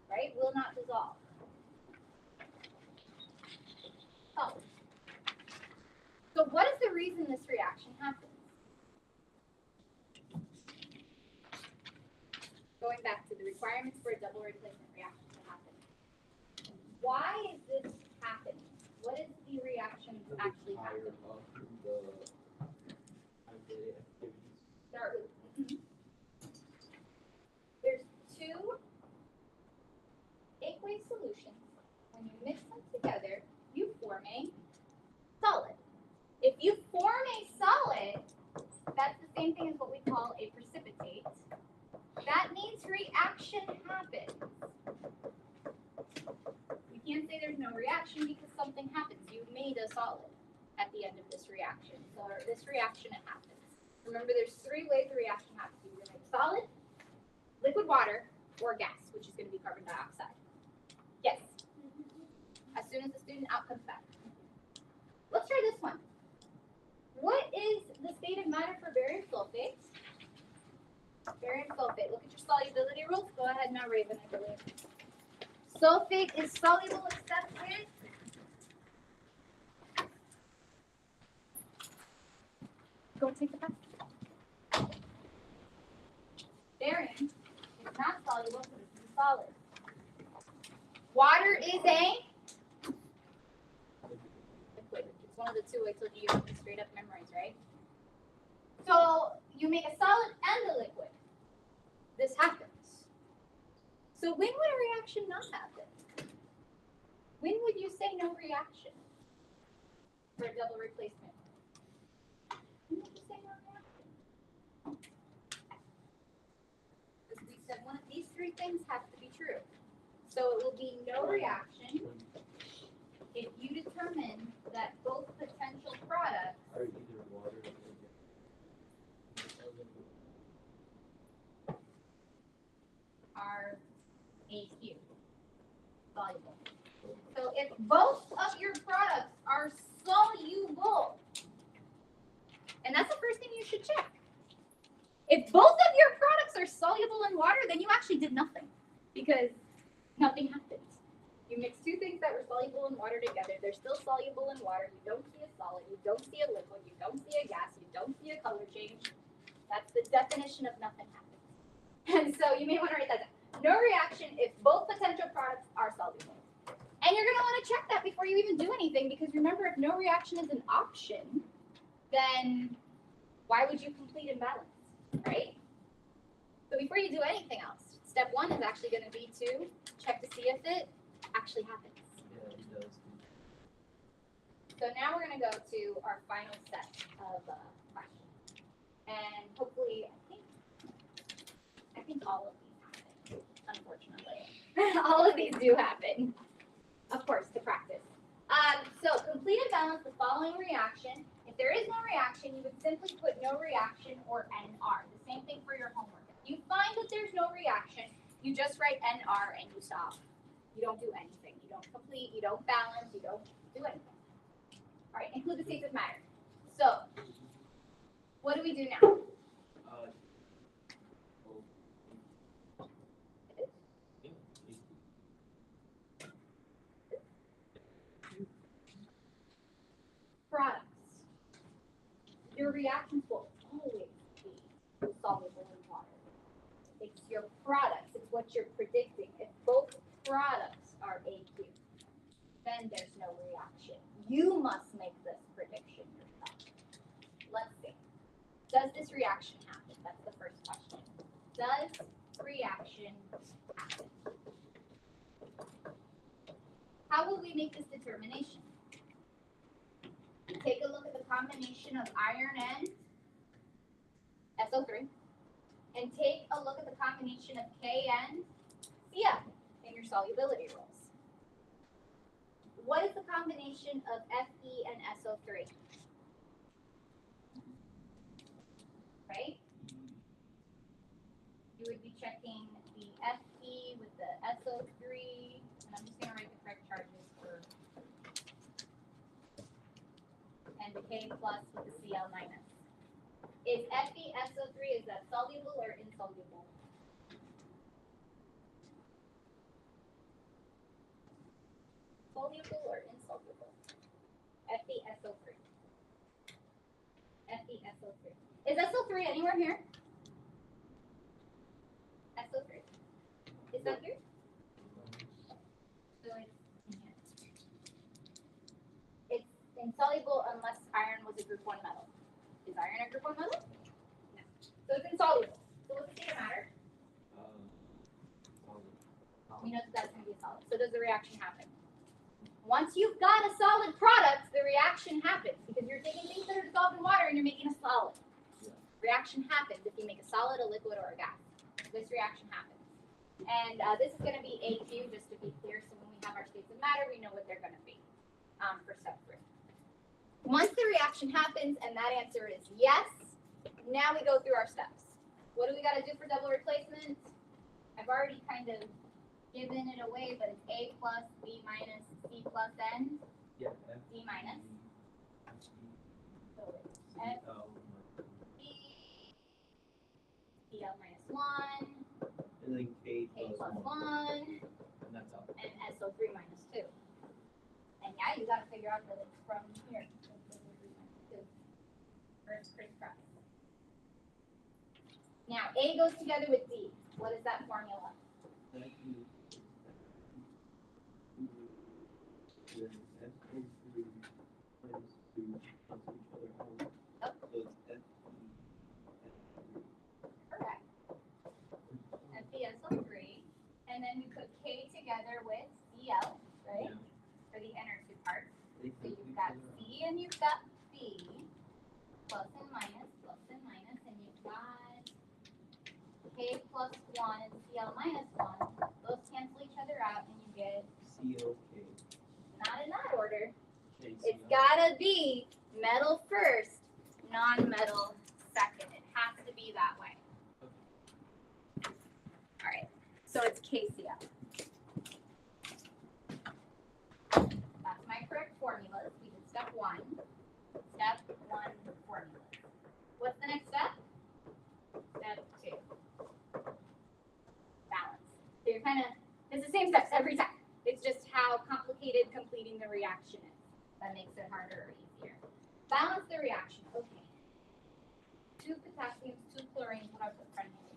right? Will not dissolve. Solid. So what is the reason this reaction happens? Going back to the requirements for a double replacement reaction to happen. Why is this happening? What is the reaction actually happening? Start with. There's two aqueous solutions. When you mix them together, you form a solid. If you form a solid, that's the same thing as what we call a precipitate. That means reaction happens. You can't say there's no reaction because something happens. You made a solid at the end of this reaction. So this reaction, it happens. Remember, there's three ways the reaction happens. You either make solid, liquid water, or gas, which is going to be carbon dioxide. Yes. As soon as the student out comes back. Let's try this one. What is the state of matter for barium sulfate? Barium sulfate. Look at your solubility rules. Go ahead now, Raven, I believe. Sulfate is soluble except with go take the test. Barium is not soluble, so this is a solid. Water is a liquid. It's one of the two I told you you can straight up memorize, right? So you make a solid and a liquid. This happens. So when would a reaction not happen? When would you say no reaction for a double replacement? When would you say no reaction? Because we said one of these three things have to be true. So it will be no reaction if you determine that both potential products Are either water or are AQ, soluble. So if both of your products are soluble, and that's the first thing you should check. If both of your products are soluble in water, then you actually did nothing because nothing happened. You mix two things that were soluble in water together. They're still soluble in water. You don't see a solid. You don't see a liquid. You don't see a gas. You don't see a color change. That's the definition of nothing happened. And so you may want to write that down. No reaction if both potential products are soluble. And you're going to want to check that before you even do anything because remember, if no reaction is an option, then why would you complete imbalance, right? So before you do anything else, step one is actually going to be to check to see if it actually happens. yeah, it does. So now we're going to go to our final set of questions. And hopefully, I think all of these happen, unfortunately. All of these do happen. Of course, to practice. So complete and balance the following reaction. If there is no reaction, you would simply put no reaction or NR. The same thing for your homework. If you find that there's no reaction, you just write NR and you stop. You don't do anything. You don't complete, you don't balance, you don't do anything. All right, include the states of matter. So, what do we do now? Products. Your reactions will always be soluble in water. It's your products. It's what you're predicting. If both products are AQ, then there's no reaction. You must make this prediction yourself. Let's see. Does this reaction happen? That's the first question. Does reaction happen? How will we make this determination? Take a look at the combination of iron and SO3, and take a look at the combination of K and CF in your solubility rules. what is the combination of Fe and SO3? Right? You would be checking the Fe with the SO3, and I'm just going to write the correct charges for, and the K plus with the Cl minus. Is Fe SO3, is that soluble or insoluble? Soluble or insoluble? FeSO3. FeSO3. Is SO3 anywhere here? SO3. Is that here? So it's in here. It's insoluble unless iron was a group 1 metal. Is iron a group 1 metal? No. So it's insoluble. So what's the state of matter? We know that that's going to be a solid. So does the reaction happen? Once you've got a solid product, the reaction happens because you're taking things that are dissolved in water and you're making a solid. Yeah. Reaction happens if you make a solid, a liquid, or a gas. This reaction happens. And this is going to be AQ, just to be clear. So when we have our states of matter, we know what they're going to be for step 3. Once the reaction happens and that answer is yes, now we go through our steps. What do we got to do for double replacement? I've already kind of given it away, but it's A plus, B minus, C plus, N, Yeah. D minus. So it's F, B, Cl minus 1, And then K K plus plus 1, and that's all. and SO3 minus 2. And yeah, you got to figure out that it's from here. First crisscross. Now, A goes together with D. What is that formula? Thank you. Correct. FeSO3. And then we put K together with Cl, right? For the inner two parts. So you've got C and you've got B. Plus and minus, and you've got K plus 1 and Cl minus 1. Those cancel each other out and you get, COK. not in that order. It's gotta be metal first, non-metal second. It has to be that way. All right, so it's KCl. That's my correct formulas. We did step 1. Step 1 formulas. What's the next step? Step 2. Balance. So you're kind of, it's the same steps every time. It's just how complicated completing the reaction is. That makes it harder or easier. Balance the reaction. Okay. 2 potassiums, 2 chlorines. What about the front here?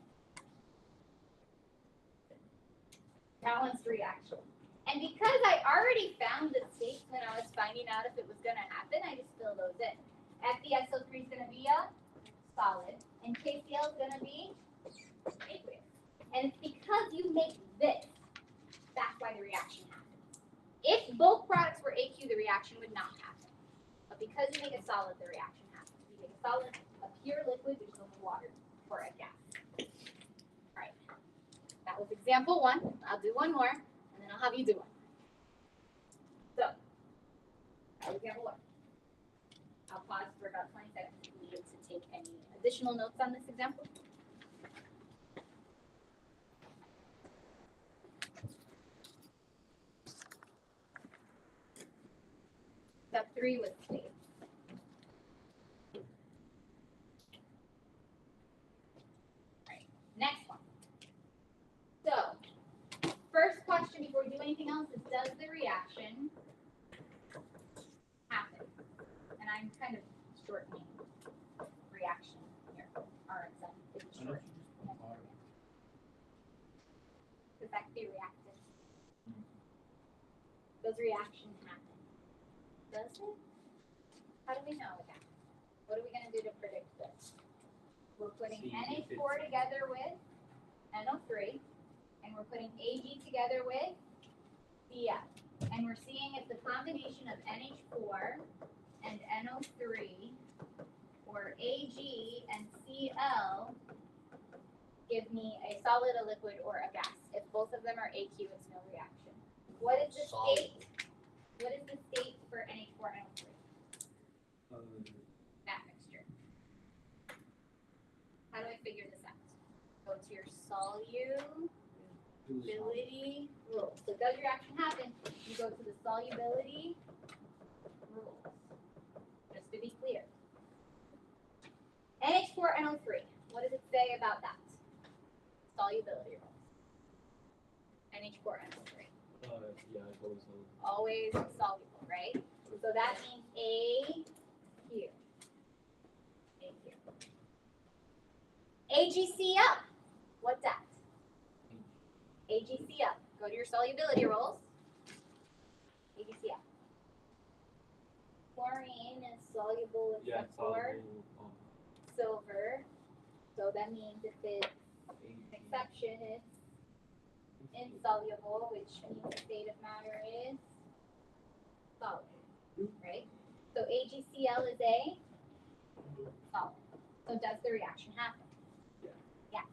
Balanced reaction. And because I already found the states when I was finding out if it was going to happen, I just fill those in. FeSO3 is going to be a solid, and KCl is going to be aqueous. And it's because you make this, that's why the reaction happens. If both products were AQ, the reaction would not happen. But because you make a solid, the reaction happens. You make a solid, a pure liquid, which is only water, or a gas. All right. That was example 1. I'll do one more, and then I'll have you do one. So, that was example 1. I'll pause for about 20 seconds if you need to take any additional notes on this example. Step 3 was states. Right. Next one. So, first question before we do anything else is, does the reaction happen? And I'm kind of shortening reaction here. RSM is short. Because that could be reactive. Does reaction happen? Does it? How do we know again? What are we going to do to predict this? We're putting NH4 together with NO3, and we're putting Ag together with Cl. And we're seeing if the combination of NH4 and NO3 or Ag and Cl give me a solid, a liquid, or a gas. If both of them are AQ, it's no reaction. What is the state What is the state for NH4NO3? That mixture. How do I figure this out? Go to your solubility rules. So does reaction happen? You go to the solubility rules. Just to be clear. NH4NO3. What does it say about that? Solubility rules. NH4NO3. Yeah, it's always Always soluble, right? So that means AQ. AQ. AgCl. What's that? AgCl. Go to your solubility rules. AgCl. Chlorine is soluble except for silver. So that means if it's an exception, it's insoluble, which means the state of matter is solid, right? So AgCl is a solid. So does the reaction happen? Yeah.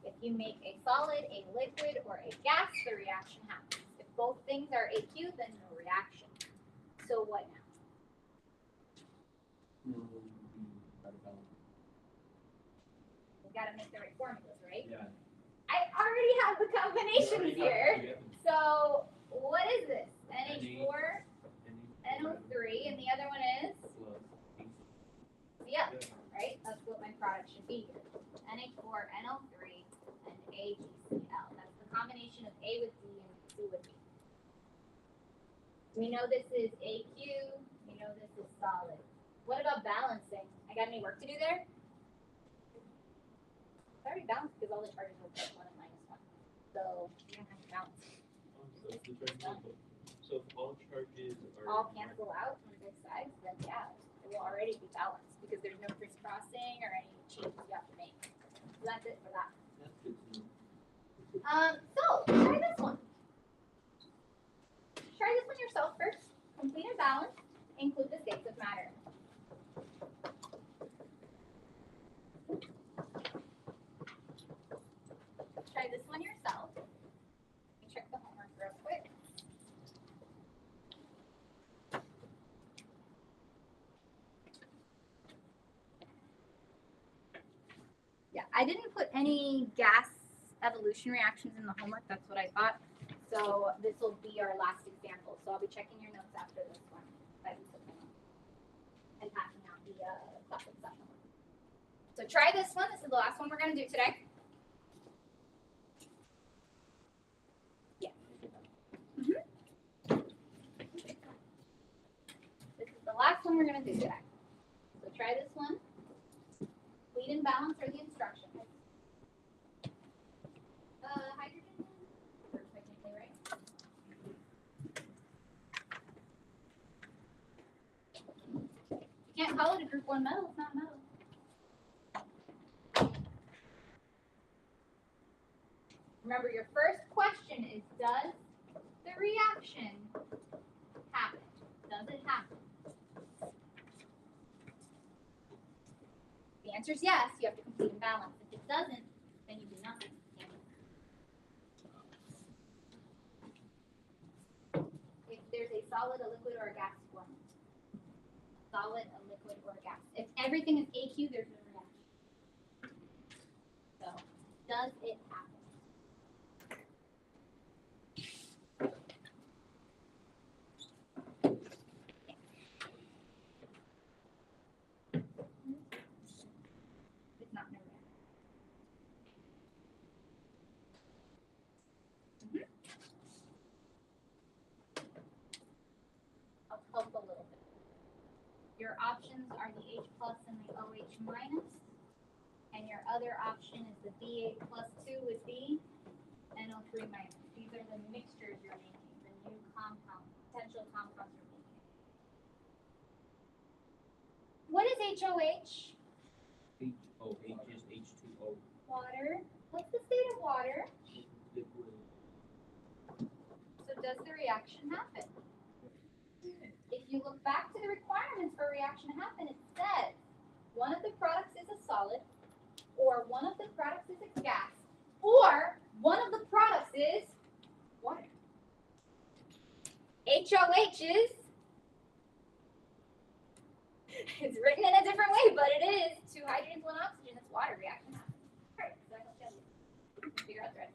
If you make a solid, a liquid, or a gas, the reaction happens. If both things are AQ, then no reaction. So what now? We gotta make the right formulas, right? Yeah. I already have the combinations here. So what is this? NH4, NO3, and the other one is CL, right? That's what my product should be here. NH4, NO3, and AgCl. That's the combination of A with D and C with B. We know this is AQ. We know this is solid. What about balancing? I got any work to do there? It's already balanced because all the charges were plus 1 and minus 1. So you don't have to balance. So if all charges are All cancel out on both sides, then yeah, it will already be balanced because there's no crisscrossing or any changes you have to make. So that's it for that. that's good to know. So try this one. Try this one yourself first. Complete and balance. Include the states of matter. Try this one yourself. Let me check the homework real quick. Yeah, I didn't put any gas evolution reactions in the homework. That's what I thought. So this will be our last example. So I'll be checking your notes after this one that you took in and passing out the classic stuff. So try this one. This is the last one we're going to do today. Yeah. This is the last one we're going to do today. So try this one. Complete and balance are the instructions. Hydrogen, technically, right? You can't call it a group 1 metal, it's not a metal. Remember, your first question is, does the reaction happen? Does it happen? The answer is yes, you have to complete and balance. If it doesn't, then you do nothing. If there's a solid, a liquid, or a gas form. Solid, a liquid, or a gas. If everything is AQ, there's no reaction. So, does it happen? It's not no reaction. I'll help a little bit. Your options are the H plus and the OH minus, and your other option is the B8 plus 2 with B and O3 minus. These are the mixtures you're making, the new potential compounds you're making. What is HOH? HOH is H2O. Water. What's the state of water? Liquid. So does the reaction happen? If you look back to the requirements for a reaction to happen, it says one of the products is a solid, or one of the products is a gas, or one of the products is water. HOH is, it's written in a different way, but it is 2 hydrogens, 1 oxygen. It's water reaction. Alright, so I helped you figure out the rest.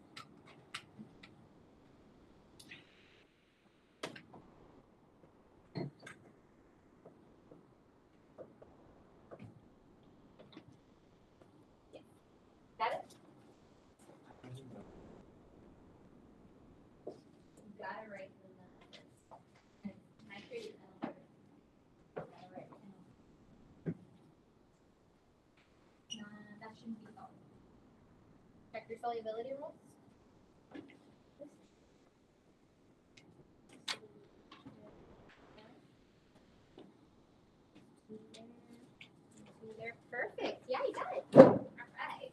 Got it? Got it right. Nitrate is another. Got it right. That shouldn't be salt. Check your solubility rules. They're perfect. Yeah, you got it. All right.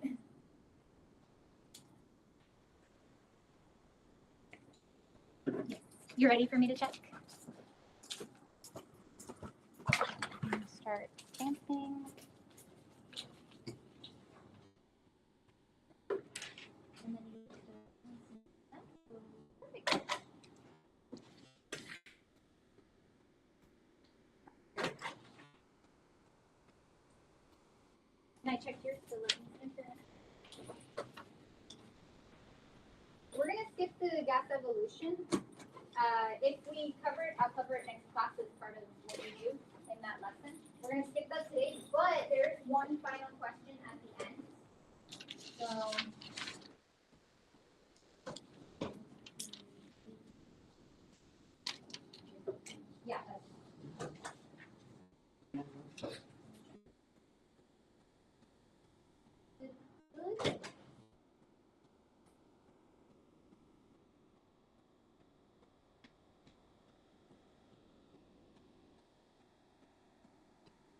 You ready for me to check? Start stamping. And then you perfect. Can I check yours? We're going to skip the gas evolution. If we cover it, I'll cover it next class as part of what we do in that lesson. We're going to skip that today, but there's one final question at the end. So, yeah. Good.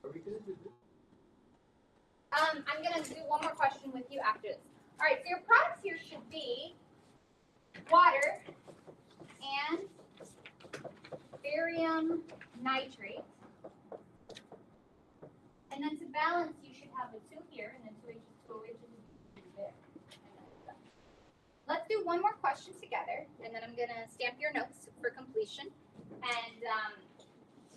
Are we gonna do this? I'm going to do one more question with you after this. All right, so your products here should be water and barium nitrate. And then to balance, you should have a 2 here, and then 2 H's, 2 H's there. Let's do one more question together, and then I'm going to stamp your notes for completion and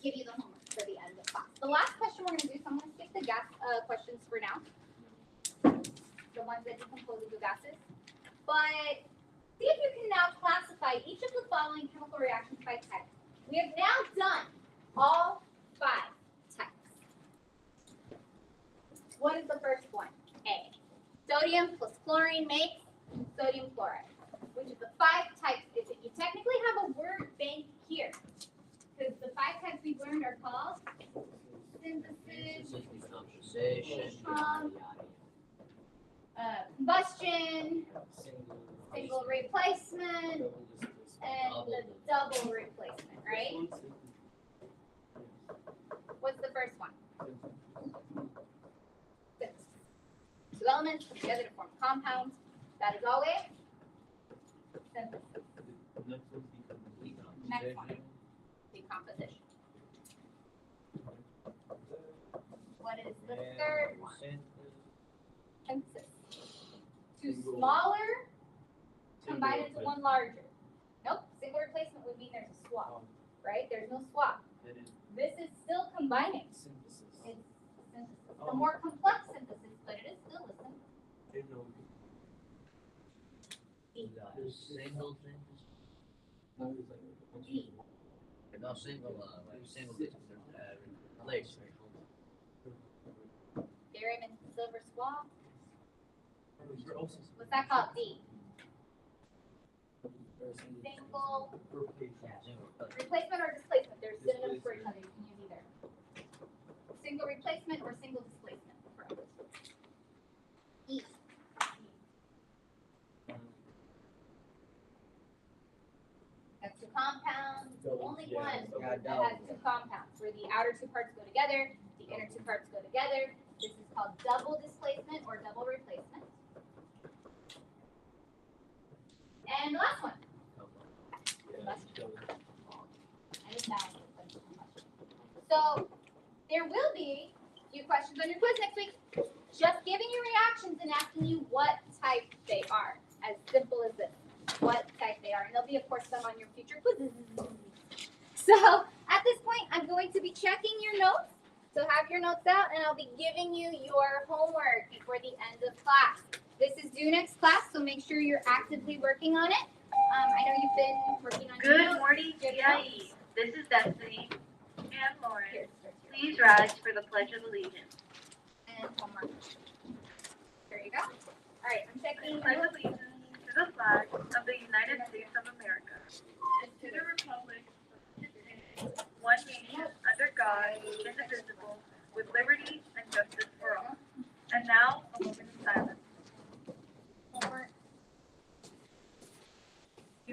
give you the homework for the end of class. The last question we're going to do, so I'm going to skip the gas questions for now, the ones that decompose into gases. But see if you can now classify each of the following chemical reactions by type. We have now done all 5 types. What is the first one? A. Sodium plus chlorine makes sodium chloride. Which of the 5 types is it? You technically have a word bank here. Because the 5 types we've learned are called synthesis, combustion, single replacement, and the double replacement, right? What's the first one? Synthesis. 2 elements put together to form compounds. That is always synthesis. Next one. Decomposition. What is the third one? Synthesis. 2 smaller combine into 1 larger. Nope. Single replacement would mean there's a swap, right? There's no swap. This is still combining. Synthesis. It's synthesis. The more complex synthesis, but it is still a synthesis. Single thing. D. No, single replace. Barium and silver swap. What's that called? D. Single replacement or displacement. There's synonyms for each other. You can use either. Single replacement or single displacement. E. That's 2 compounds. The only one that has 2 compounds, where the outer 2 parts go together, the inner 2 parts go together. This is called double displacement or double replacement. And the last one. So there will be a few questions on your quiz next week, just giving you reactions and asking you what type they are. As simple as this, what type they are. And there'll be, of course, some on your future quizzes. class. This is due next class, so make sure you're actively working on it. I know you've been working on your Good notes. morning, Good AICE. notes. This is Destiny and Lauren. Here, Please rise for the Pledge of Allegiance. and one more. There you go. All right, I'm checking. Pledge allegiance to the flag of the United States of America and to the republic for which it stands, one nation, under God, indivisible, with liberty and justice for all. And now, a moment of silence.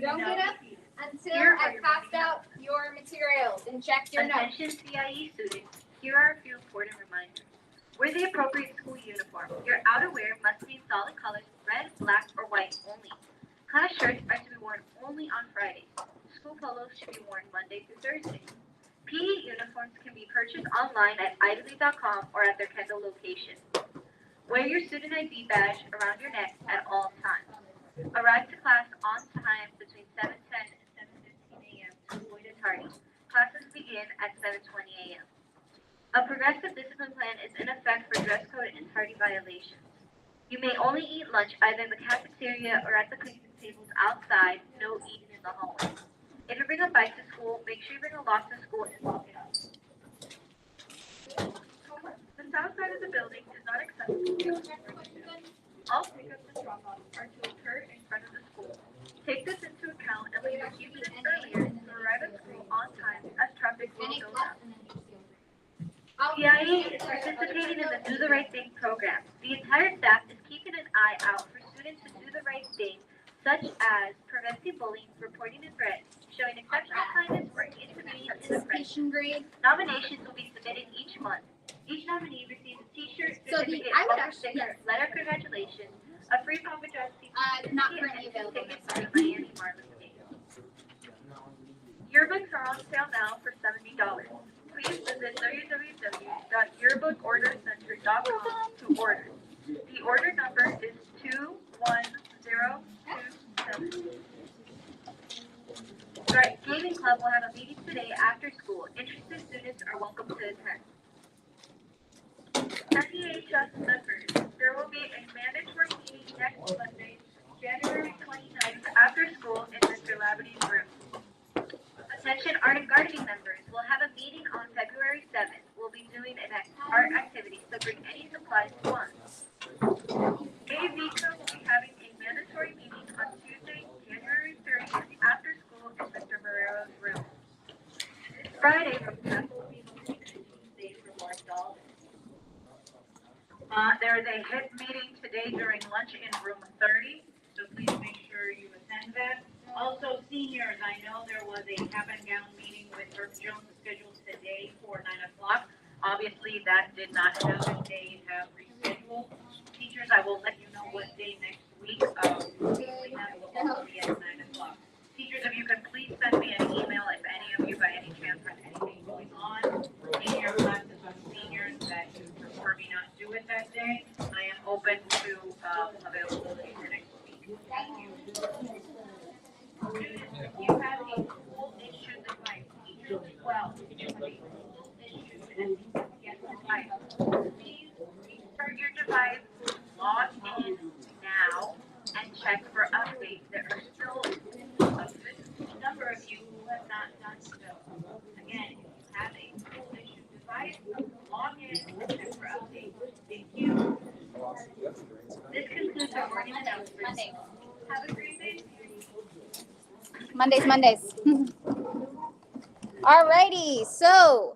Don't get up until Here are I've your passed morning out your materials and checked your notes. Attention CIE students, here are a few important reminders. Wear the appropriate school uniform. Your outerwear must be in solid colors, red, black, or white only. Class shirts are to be worn only on Fridays. School polos should be worn Monday through Thursday. PE uniforms can be purchased online at idly.com or at their Kendall location. Wear your student ID badge around your neck at all times. Arrive to class on time between 7:10 and 7:15 a.m. to avoid a tardy. Classes begin at 7:20 a.m. A progressive discipline plan is in effect for dress code and tardy violations. You may only eat lunch either in the cafeteria or at the picnic tables outside, no eating in the hallway. If you bring a bike to school, make sure you bring a lock to school and lock it up. The south side of the building is not accessible. All pickups and drop-offs are to occur in front of the school. Take this into account and leave a few minutes earlier to arrive at school on time as traffic will go down. CIE is participating in the Do the Right Thing program. The entire staff is keeping an eye out for students who do the right thing, such as preventing bullying, reporting a threat, showing exceptional kindness, or intervening in the press. Participation grade. Nominations will be submitted each month. Each nominee receives a T-shirt, So certificate, I would bumper actually, sticker, letter of congratulations, a free Papa John's pizza, not currently and available. tickets to the Miami Marlins game. Yearbooks are on sale now for $70. Please visit www.yearbookordercenter.com to order. The order number is 21027. Right, Gaming Club will have a meeting today after school. Interested students are welcome to attend. NEHS members, there will be a mandatory meeting next Monday, January 29th, after school in Mr. Lavity's room. Attention art and gardening members, we'll have a meeting on February 7th. We'll be doing an art activity, so bring any supplies you want. AVCO will be having a mandatory meeting on Tuesday, January 30th, after school in Mr. Barrero's room. Friday from Temple will be hosting a Tuesday for Lord Dalton. There is a HIP meeting today during lunch in room 30, so please make sure you attend that. Also, seniors, I know there was a cap and gown meeting with Herb Jones scheduled today for 9 o'clock. Obviously, that did not happen. They have rescheduled. Teachers, I will let you know what day next week. That will also be at 9 o'clock. Teachers, if you could please send me an email if any of you by any chance have anything going on in your classes with seniors that you prefer me not do it that day. I am open to availability for next week. Thank you. Students, if you have a school issued device, teachers as well, if you have a school issued device, please restart your device, log in now, and check for updates. There are still a good number of you who have not done so. Again, if you have a school issued device, log in and check for updates. Thank you. This concludes our morning announcements. Monday. Have a great day. Mondays. Alrighty, so